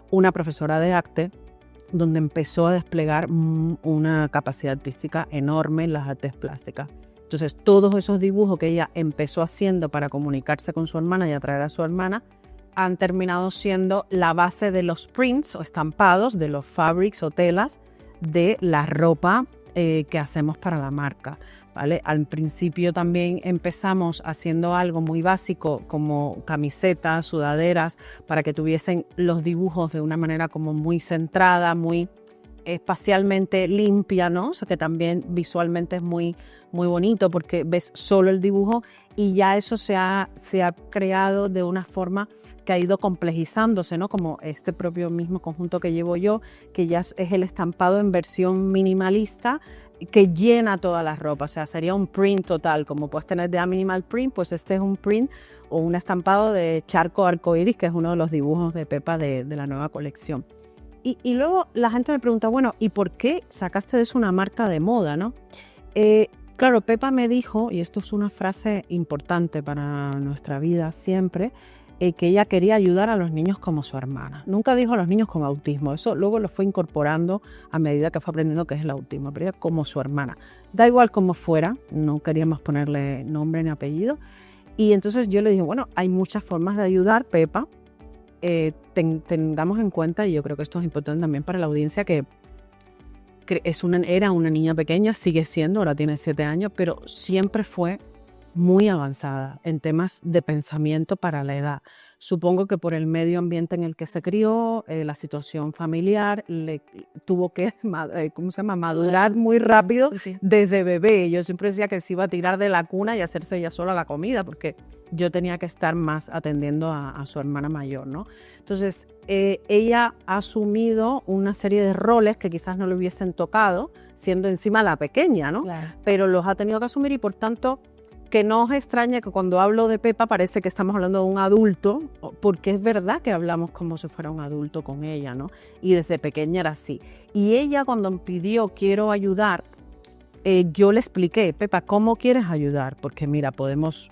una profesora de arte, donde empezó a desplegar una capacidad artística enorme en las artes plásticas. Entonces, todos esos dibujos que ella empezó haciendo para comunicarse con su hermana y atraer a su hermana, han terminado siendo la base de los prints o estampados, de los fabrics o telas de la ropa que hacemos para la marca, ¿vale? Al principio también empezamos haciendo algo muy básico como camisetas, sudaderas, para que tuviesen los dibujos de una manera como muy centrada, muy espacialmente limpia, ¿no? O sea, que también visualmente es muy, muy bonito porque ves solo el dibujo y ya eso se ha creado de una forma que ha ido complejizándose, ¿no? Como este propio mismo conjunto que llevo yo, que ya es el estampado en versión minimalista que llena toda la ropa, o sea, sería un print total, como puedes tener de Animal Print, pues este es un print o un estampado de charco arcoíris, que es uno de los dibujos de Pepa de la nueva colección. Y luego la gente me pregunta, bueno, ¿y por qué sacaste de eso una marca de moda, no? Claro, Pepa me dijo, y esto es una frase importante para nuestra vida siempre, que ella quería ayudar a los niños como su hermana. Nunca dijo a los niños con autismo, eso luego lo fue incorporando a medida que fue aprendiendo qué es el autismo, pero ella como su hermana. Da igual cómo fuera, no queríamos ponerle nombre ni apellido. Y entonces yo le dije, bueno, hay muchas formas de ayudar, Pepa. Tengamos en cuenta, y yo creo que esto es importante también para la audiencia, que era una niña pequeña, sigue siendo, ahora tiene 7 años, pero siempre fue muy avanzada en temas de pensamiento para la edad. Supongo que por el medio ambiente en el que se crió, la situación familiar, le tuvo que madurar muy rápido desde bebé. Yo siempre decía que se iba a tirar de la cuna y hacerse ella sola la comida, porque yo tenía que estar más atendiendo a su hermana mayor, ¿no? Entonces, ella ha asumido una serie de roles que quizás no le hubiesen tocado, siendo encima la pequeña, ¿no? Claro. Pero los ha tenido que asumir y, por tanto, que no os extrañe que cuando hablo de Pepa parece que estamos hablando de un adulto, porque es verdad que hablamos como si fuera un adulto con ella, ¿no? Y desde pequeña era así. Y ella cuando me pidió quiero ayudar, yo le expliqué, Pepa, ¿cómo quieres ayudar? Porque mira,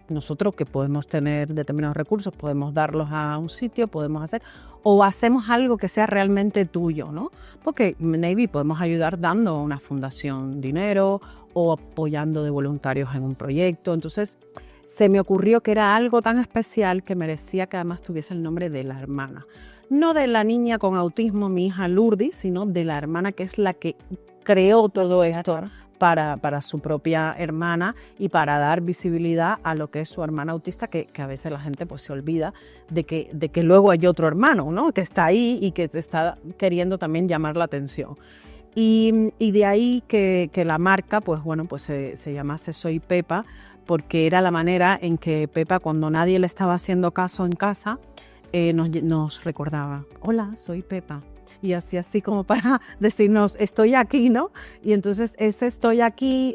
nosotros que podemos tener determinados recursos, podemos darlos a un sitio, podemos hacer, o hacemos algo que sea realmente tuyo, ¿no? Porque maybe podemos ayudar dando a una fundación dinero o apoyando de voluntarios en un proyecto. Entonces, se me ocurrió que era algo tan especial que merecía que además tuviese el nombre de la hermana. No de la niña con autismo, mi hija Lourdes, sino de la hermana que es la que creó todo esto para su propia hermana y para dar visibilidad a lo que es su hermana autista, que a veces la gente pues se olvida de que luego hay otro hermano, ¿no? Que está ahí y que te está queriendo también llamar la atención. Y de ahí que la marca, pues bueno, pues se llamase Soy Pepa, porque era la manera en que Pepa, cuando nadie le estaba haciendo caso en casa, nos recordaba, hola, soy Pepa. Y así como para decirnos, estoy aquí, ¿no? Y entonces ese estoy aquí,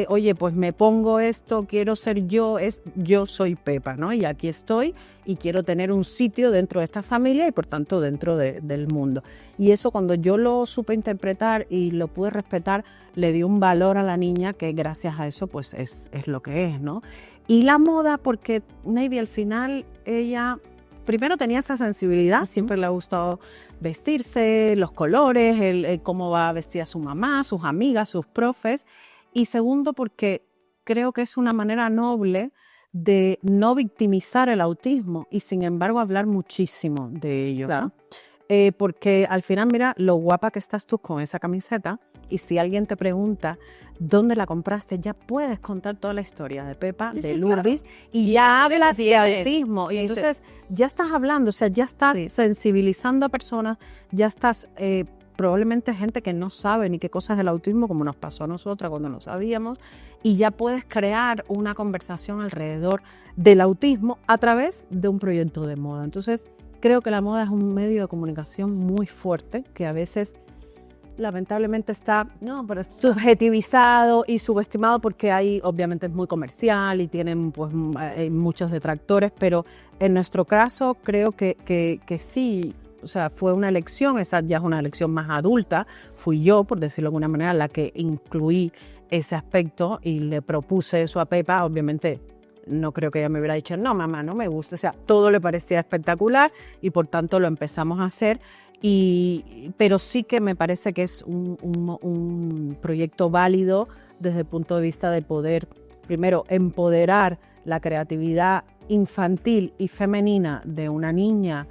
oye, pues me pongo esto, quiero ser yo, yo soy Pepa, ¿no? Y aquí estoy y quiero tener un sitio dentro de esta familia y por tanto dentro del mundo. Y eso cuando yo lo supe interpretar y lo pude respetar, le dio un valor a la niña que gracias a eso pues es lo que es, ¿no? Y la moda, porque maybe al final ella primero tenía esa sensibilidad, siempre le ha gustado vestirse, los colores, el cómo va vestida su mamá, sus amigas, sus profes. Y segundo, porque creo que es una manera noble de no victimizar el autismo y sin embargo hablar muchísimo de ello. Claro. Porque al final, mira, lo guapa que estás tú con esa camiseta y si alguien te pregunta dónde la compraste, ya puedes contar toda la historia de Pepa, de Lourdes, y ya hablas de autismo. Y entonces ya estás hablando, o sea, ya estás sensibilizando a personas, ya estás probablemente gente que no sabe ni qué cosas del autismo, como nos pasó a nosotras cuando no sabíamos, y ya puedes crear una conversación alrededor del autismo a través de un proyecto de moda. Entonces, creo que la moda es un medio de comunicación muy fuerte que a veces lamentablemente está subjetivizado y subestimado porque obviamente es muy comercial y tienen pues muchos detractores, pero en nuestro caso creo que sí, o sea, fue una elección, esa ya es una elección más adulta, fui yo, por decirlo de alguna manera, la que incluí ese aspecto y le propuse eso a Pepa. Obviamente no creo que ella me hubiera dicho, no mamá, no me gusta, o sea, todo le parecía espectacular y por tanto lo empezamos a hacer. Pero sí que me parece que es un proyecto válido desde el punto de vista de poder, primero, empoderar la creatividad infantil y femenina de una niña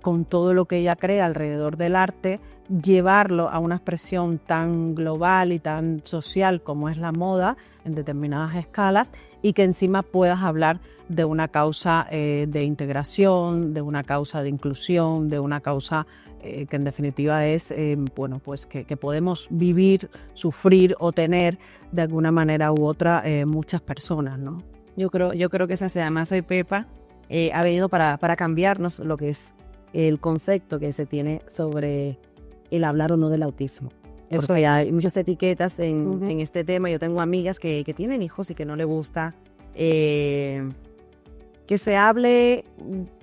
con todo lo que ella crea alrededor del arte, llevarlo a una expresión tan global y tan social como es la moda en determinadas escalas y que encima puedas hablar de una causa de integración, de una causa de inclusión, de una causa que en definitiva es pues que podemos vivir, sufrir o tener de alguna manera u otra muchas personas, ¿no? Yo creo que esa se llama Soy Pepa. Ha venido para cambiarnos lo que es el concepto que se tiene sobre el hablar o no del autismo. Porque hay muchas etiquetas en este tema. Yo tengo amigas que tienen hijos y que no les gusta que se hable.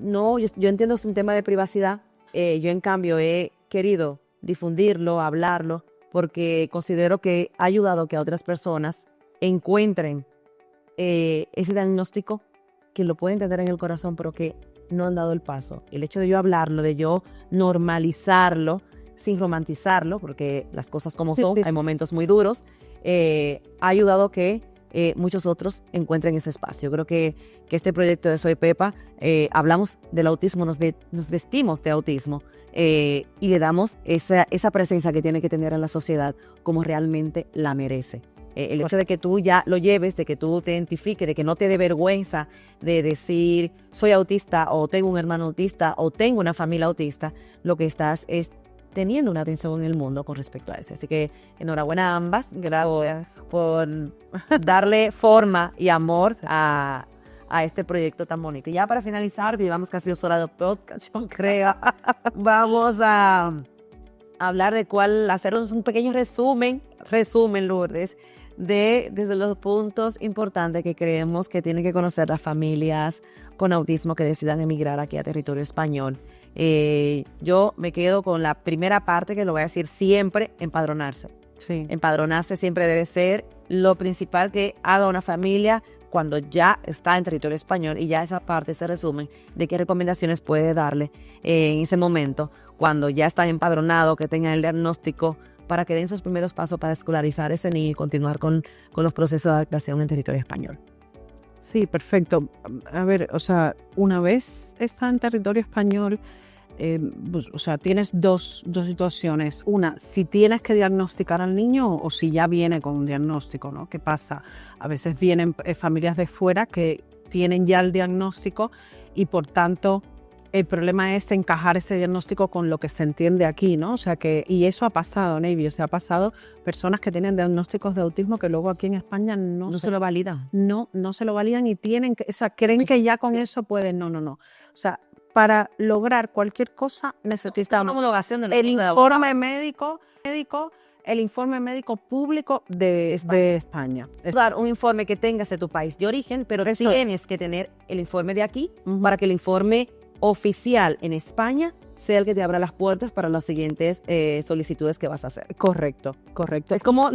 No, yo entiendo que es un tema de privacidad. Yo en cambio he querido difundirlo, hablarlo, porque considero que ha ayudado a que otras personas encuentren ese diagnóstico, que lo pueden tener en el corazón, pero que no han dado el paso. El hecho de yo hablarlo, de yo normalizarlo, sin romantizarlo, porque las cosas como son, hay momentos muy duros, ha ayudado a que muchos otros encuentren ese espacio. Yo creo que este proyecto de Soy Pepa, hablamos del autismo, nos vestimos de autismo y le damos esa presencia que tiene que tener en la sociedad como realmente la merece. El hecho de que tú ya lo lleves, de que tú te identifiques, de que no te dé vergüenza de decir soy autista o tengo un hermano autista o tengo una familia autista, lo que estás es teniendo una atención en el mundo con respecto a eso. Así que enhorabuena a ambas, gracias por darle forma y amor a este proyecto tan bonito. Y ya para finalizar, llevamos casi 2 horas de podcast, yo creo, vamos a hablar hacer un pequeño resumen, Lourdes, desde los puntos importantes que creemos que tienen que conocer las familias con autismo que decidan emigrar aquí a territorio español. Yo me quedo con la primera parte que lo voy a decir siempre: empadronarse. Sí. Empadronarse siempre debe ser lo principal que haga una familia cuando ya está en territorio español, y ya esa parte se resume de qué recomendaciones puede darle en ese momento, cuando ya están empadronados, que tengan el diagnóstico, para que den sus primeros pasos para escolarizar ese niño y continuar con los procesos de adaptación en territorio español. Sí, perfecto. A ver, o sea, una vez está en territorio español, pues, o sea, tienes dos situaciones. Una, si tienes que diagnosticar al niño o si ya viene con un diagnóstico, ¿no? ¿Qué pasa? A veces vienen familias de fuera que tienen ya el diagnóstico y por tanto el problema es encajar ese diagnóstico con lo que se entiende aquí, ¿no? O sea que, y eso ha pasado, Navy, o sea, ha pasado personas que tienen diagnósticos de autismo que luego aquí en España no se lo validan. No se lo validan y tienen que, o sea, creen que ya con eso pueden, no. O sea, para lograr cualquier cosa necesitamos el informe médico, el informe médico público de España. Dar un informe que tengas de tu país de origen, pero tienes que tener el informe de aquí para que el informe oficial en España sea el que te abra las puertas para las siguientes solicitudes que vas a hacer. Correcto. Es como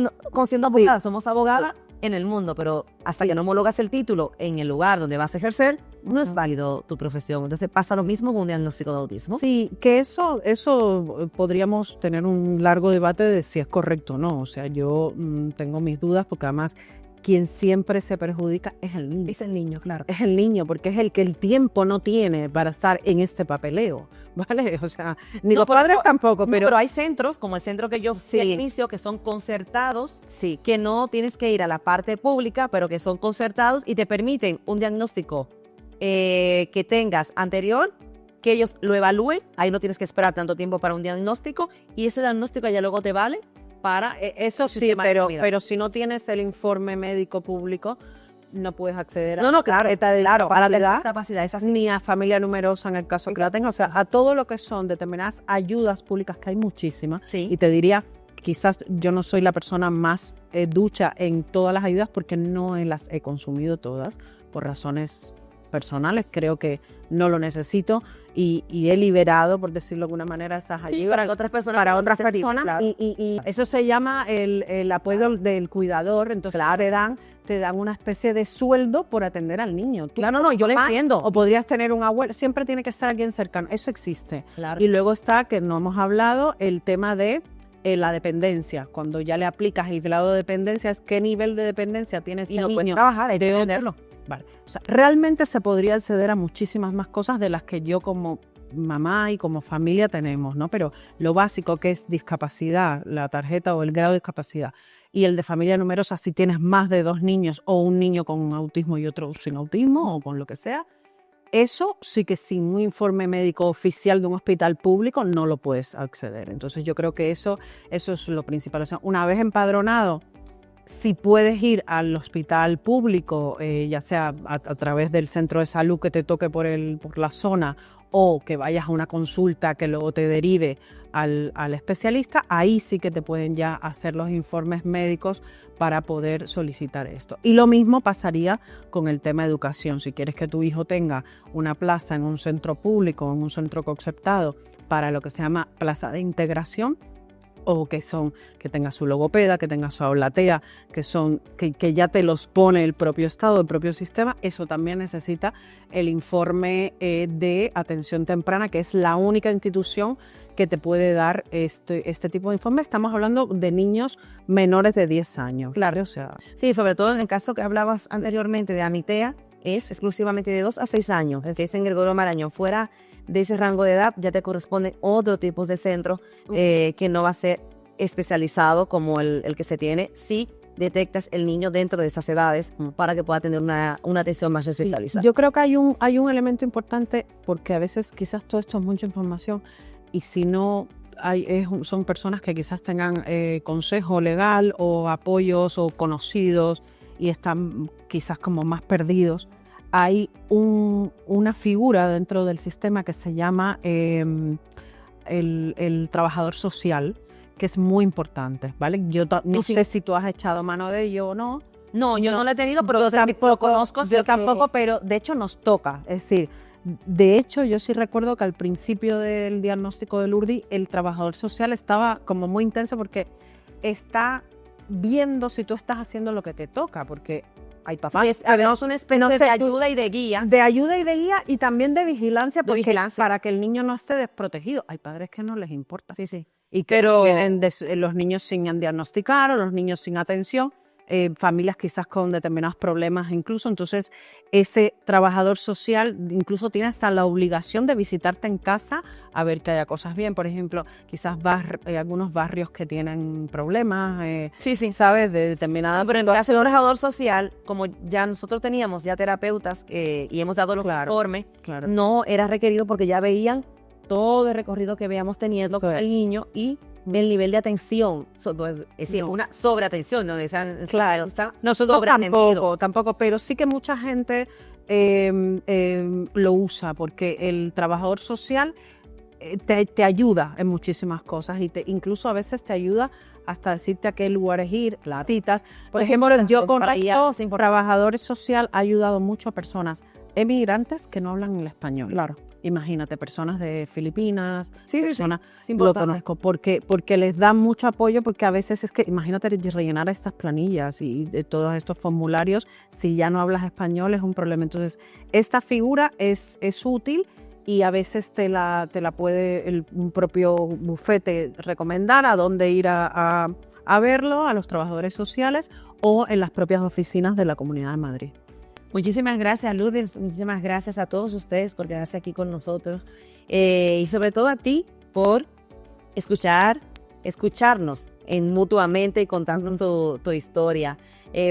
siendo abogada, somos abogada en el mundo, pero hasta que no homologas el título en el lugar donde vas a ejercer, no es válido tu profesión. Entonces pasa lo mismo con un diagnóstico de autismo. Sí, que eso podríamos tener un largo debate de si es correcto o no. O sea, yo tengo mis dudas porque además quien siempre se perjudica es el niño. Es el niño, claro. Es el niño, porque es el que el tiempo no tiene para estar en este papeleo, ¿vale? O sea, ni los padres tampoco, pero hay centros, como el centro que yo fui al inicio, que son concertados, que no tienes que ir a la parte pública, pero que son concertados y te permiten un diagnóstico que tengas anterior, que ellos lo evalúen. Ahí no tienes que esperar tanto tiempo para un diagnóstico, y ese diagnóstico ya luego te vale para eso sí, pero si no tienes el informe médico público, no puedes acceder a la tarjeta de discapacidad, ni a familia numerosa en el caso que la tenga, o sea, a todo lo que son determinadas ayudas públicas, que hay muchísimas. Sí. Y te diría, quizás yo no soy la persona más ducha en todas las ayudas porque no las he consumido todas por razones personales, creo que no lo necesito y he liberado, por decirlo de alguna manera, esas ayudas para otras personas, claro. Y eso se llama el apoyo del cuidador. Entonces te dan una especie de sueldo por atender al niño. Yo lo entiendo. O podrías tener un abuelo, siempre tiene que estar alguien cercano, eso existe. Claro. Y luego está, que no hemos hablado, el tema de la dependencia. Cuando ya le aplicas el grado de dependencia, es qué nivel de dependencia tienes. Y no puedes trabajar, hay que tenerlo. Vale. O sea, realmente se podría acceder a muchísimas más cosas de las que yo como mamá y como familia tenemos, ¿no? Pero lo básico, que es discapacidad, la tarjeta o el grado de discapacidad, y el de familia numerosa, si tienes más de 2 niños o un niño con autismo y otro sin autismo o con lo que sea, eso sí que sin un informe médico oficial de un hospital público no lo puedes acceder. Entonces yo creo que eso es lo principal. O sea, una vez empadronado, si puedes ir al hospital público, ya sea a través del centro de salud que te toque por la zona, o que vayas a una consulta que luego te derive al especialista, ahí sí que te pueden ya hacer los informes médicos para poder solicitar esto. Y lo mismo pasaría con el tema de educación. Si quieres que tu hijo tenga una plaza en un centro público, en un centro concertado, para lo que se llama plaza de integración, o que tenga su logopeda, que tenga su aula TEA, que ya te los pone el propio Estado, el propio sistema, eso también necesita el informe de atención temprana, que es la única institución que te puede dar este tipo de informe. Estamos hablando de niños menores de 10 años. Claro, o sea. Sí, sobre todo en el caso que hablabas anteriormente de Amitea, es exclusivamente de 2 a 6 años. Que es en Gregorio Marañón. Fuera de ese rango de edad ya te corresponden otros tipos de centro que no va a ser especializado como el que se tiene si detectas el niño dentro de esas edades para que pueda tener una atención más especializada. Yo creo que hay un elemento importante, porque a veces quizás todo esto es mucha información y si no son personas que quizás tengan consejo legal o apoyos o conocidos y están quizás como más perdidos. Hay una figura dentro del sistema que se llama el trabajador social, que es muy importante, ¿vale? Yo no sé si tú has echado mano de ello o no. No, yo no lo he tenido, pero Yo tampoco conozco. Yo tampoco, pero de hecho nos toca. Es decir, de hecho yo sí recuerdo que al principio del diagnóstico de Lourdes el trabajador social estaba como muy intenso porque está viendo si tú estás haciendo lo que te toca, porque hay papás. Habemos una especie de ayuda y de guía. De ayuda y de guía y también de vigilancia, para que el niño no esté desprotegido. Hay padres que no les importa. Sí, sí. Y que tienen los niños sin diagnosticar o los niños sin atención, familias quizás con determinados problemas incluso. Entonces, ese trabajador social incluso tiene hasta la obligación de visitarte en casa a ver que haya cosas bien. Por ejemplo, quizás algunos barrios que tienen problemas, Sí, ¿sabes? De determinadas... Pero entonces, el trabajador social, como ya nosotros teníamos ya terapeutas y hemos dado los informes, no era requerido porque ya veían todo el recorrido que veíamos teniendo con el niño y el nivel de atención, es decir, una sobreatención, ¿no? Claro, nosotros tampoco, pero sí que mucha gente lo usa porque el trabajador social te ayuda en muchísimas cosas y incluso a veces te ayuda hasta decirte a qué lugares ir, citas. Por ejemplo, yo con trabajadores social ha ayudado mucho a personas emigrantes que no hablan el español. Claro. Imagínate, personas de Filipinas, personas, lo conozco, porque les dan mucho apoyo, porque a veces es que, imagínate rellenar estas planillas y de todos estos formularios, si ya no hablas español es un problema. Entonces, esta figura es útil y a veces te la puede un propio bufete recomendar a dónde ir a verlo, a los trabajadores sociales o en las propias oficinas de la Comunidad de Madrid. Muchísimas gracias, Lourdes. Muchísimas gracias a todos ustedes por quedarse aquí con nosotros. Y sobre todo a ti por escucharnos mutuamente y contarnos tu historia,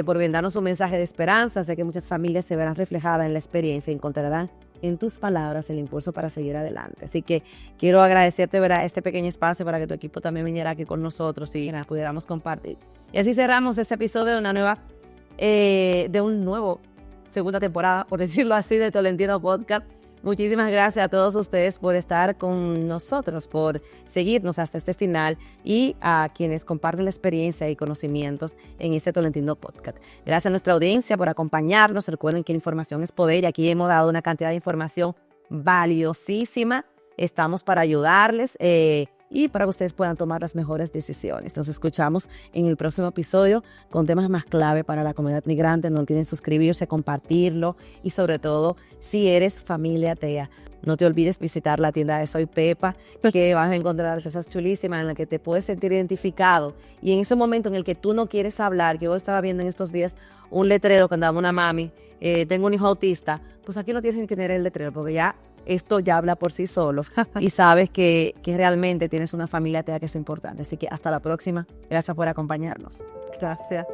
por brindarnos un mensaje de esperanza. Sé que muchas familias se verán reflejadas en la experiencia y encontrarán en tus palabras el impulso para seguir adelante. Así que quiero agradecerte, ¿verdad?, este pequeño espacio para que tu equipo también viniera aquí con nosotros y pudiéramos compartir. Y así cerramos este episodio de un nuevo segunda temporada, por decirlo así, de Tolentino Podcast. Muchísimas gracias a todos ustedes por estar con nosotros, por seguirnos hasta este final y a quienes comparten la experiencia y conocimientos en este Tolentino Podcast. Gracias a nuestra audiencia por acompañarnos. Recuerden que la información es poder y aquí hemos dado una cantidad de información valiosísima. Estamos para ayudarles y para que ustedes puedan tomar las mejores decisiones. Nos escuchamos en el próximo episodio con temas más clave para la comunidad migrante. No olviden suscribirse, compartirlo y sobre todo, si eres familia TEA, no te olvides visitar la tienda de Soy Pepa, que vas a encontrar cosas chulísimas en las que te puedes sentir identificado. Y en ese momento en el que tú no quieres hablar, que yo estaba viendo en estos días un letrero que andaba una mami, tengo un hijo autista, pues aquí no tienes que tener el letrero porque esto ya habla por sí solo y sabes que realmente tienes una familia TEA que es importante. Así que hasta la próxima. Gracias por acompañarnos. Gracias.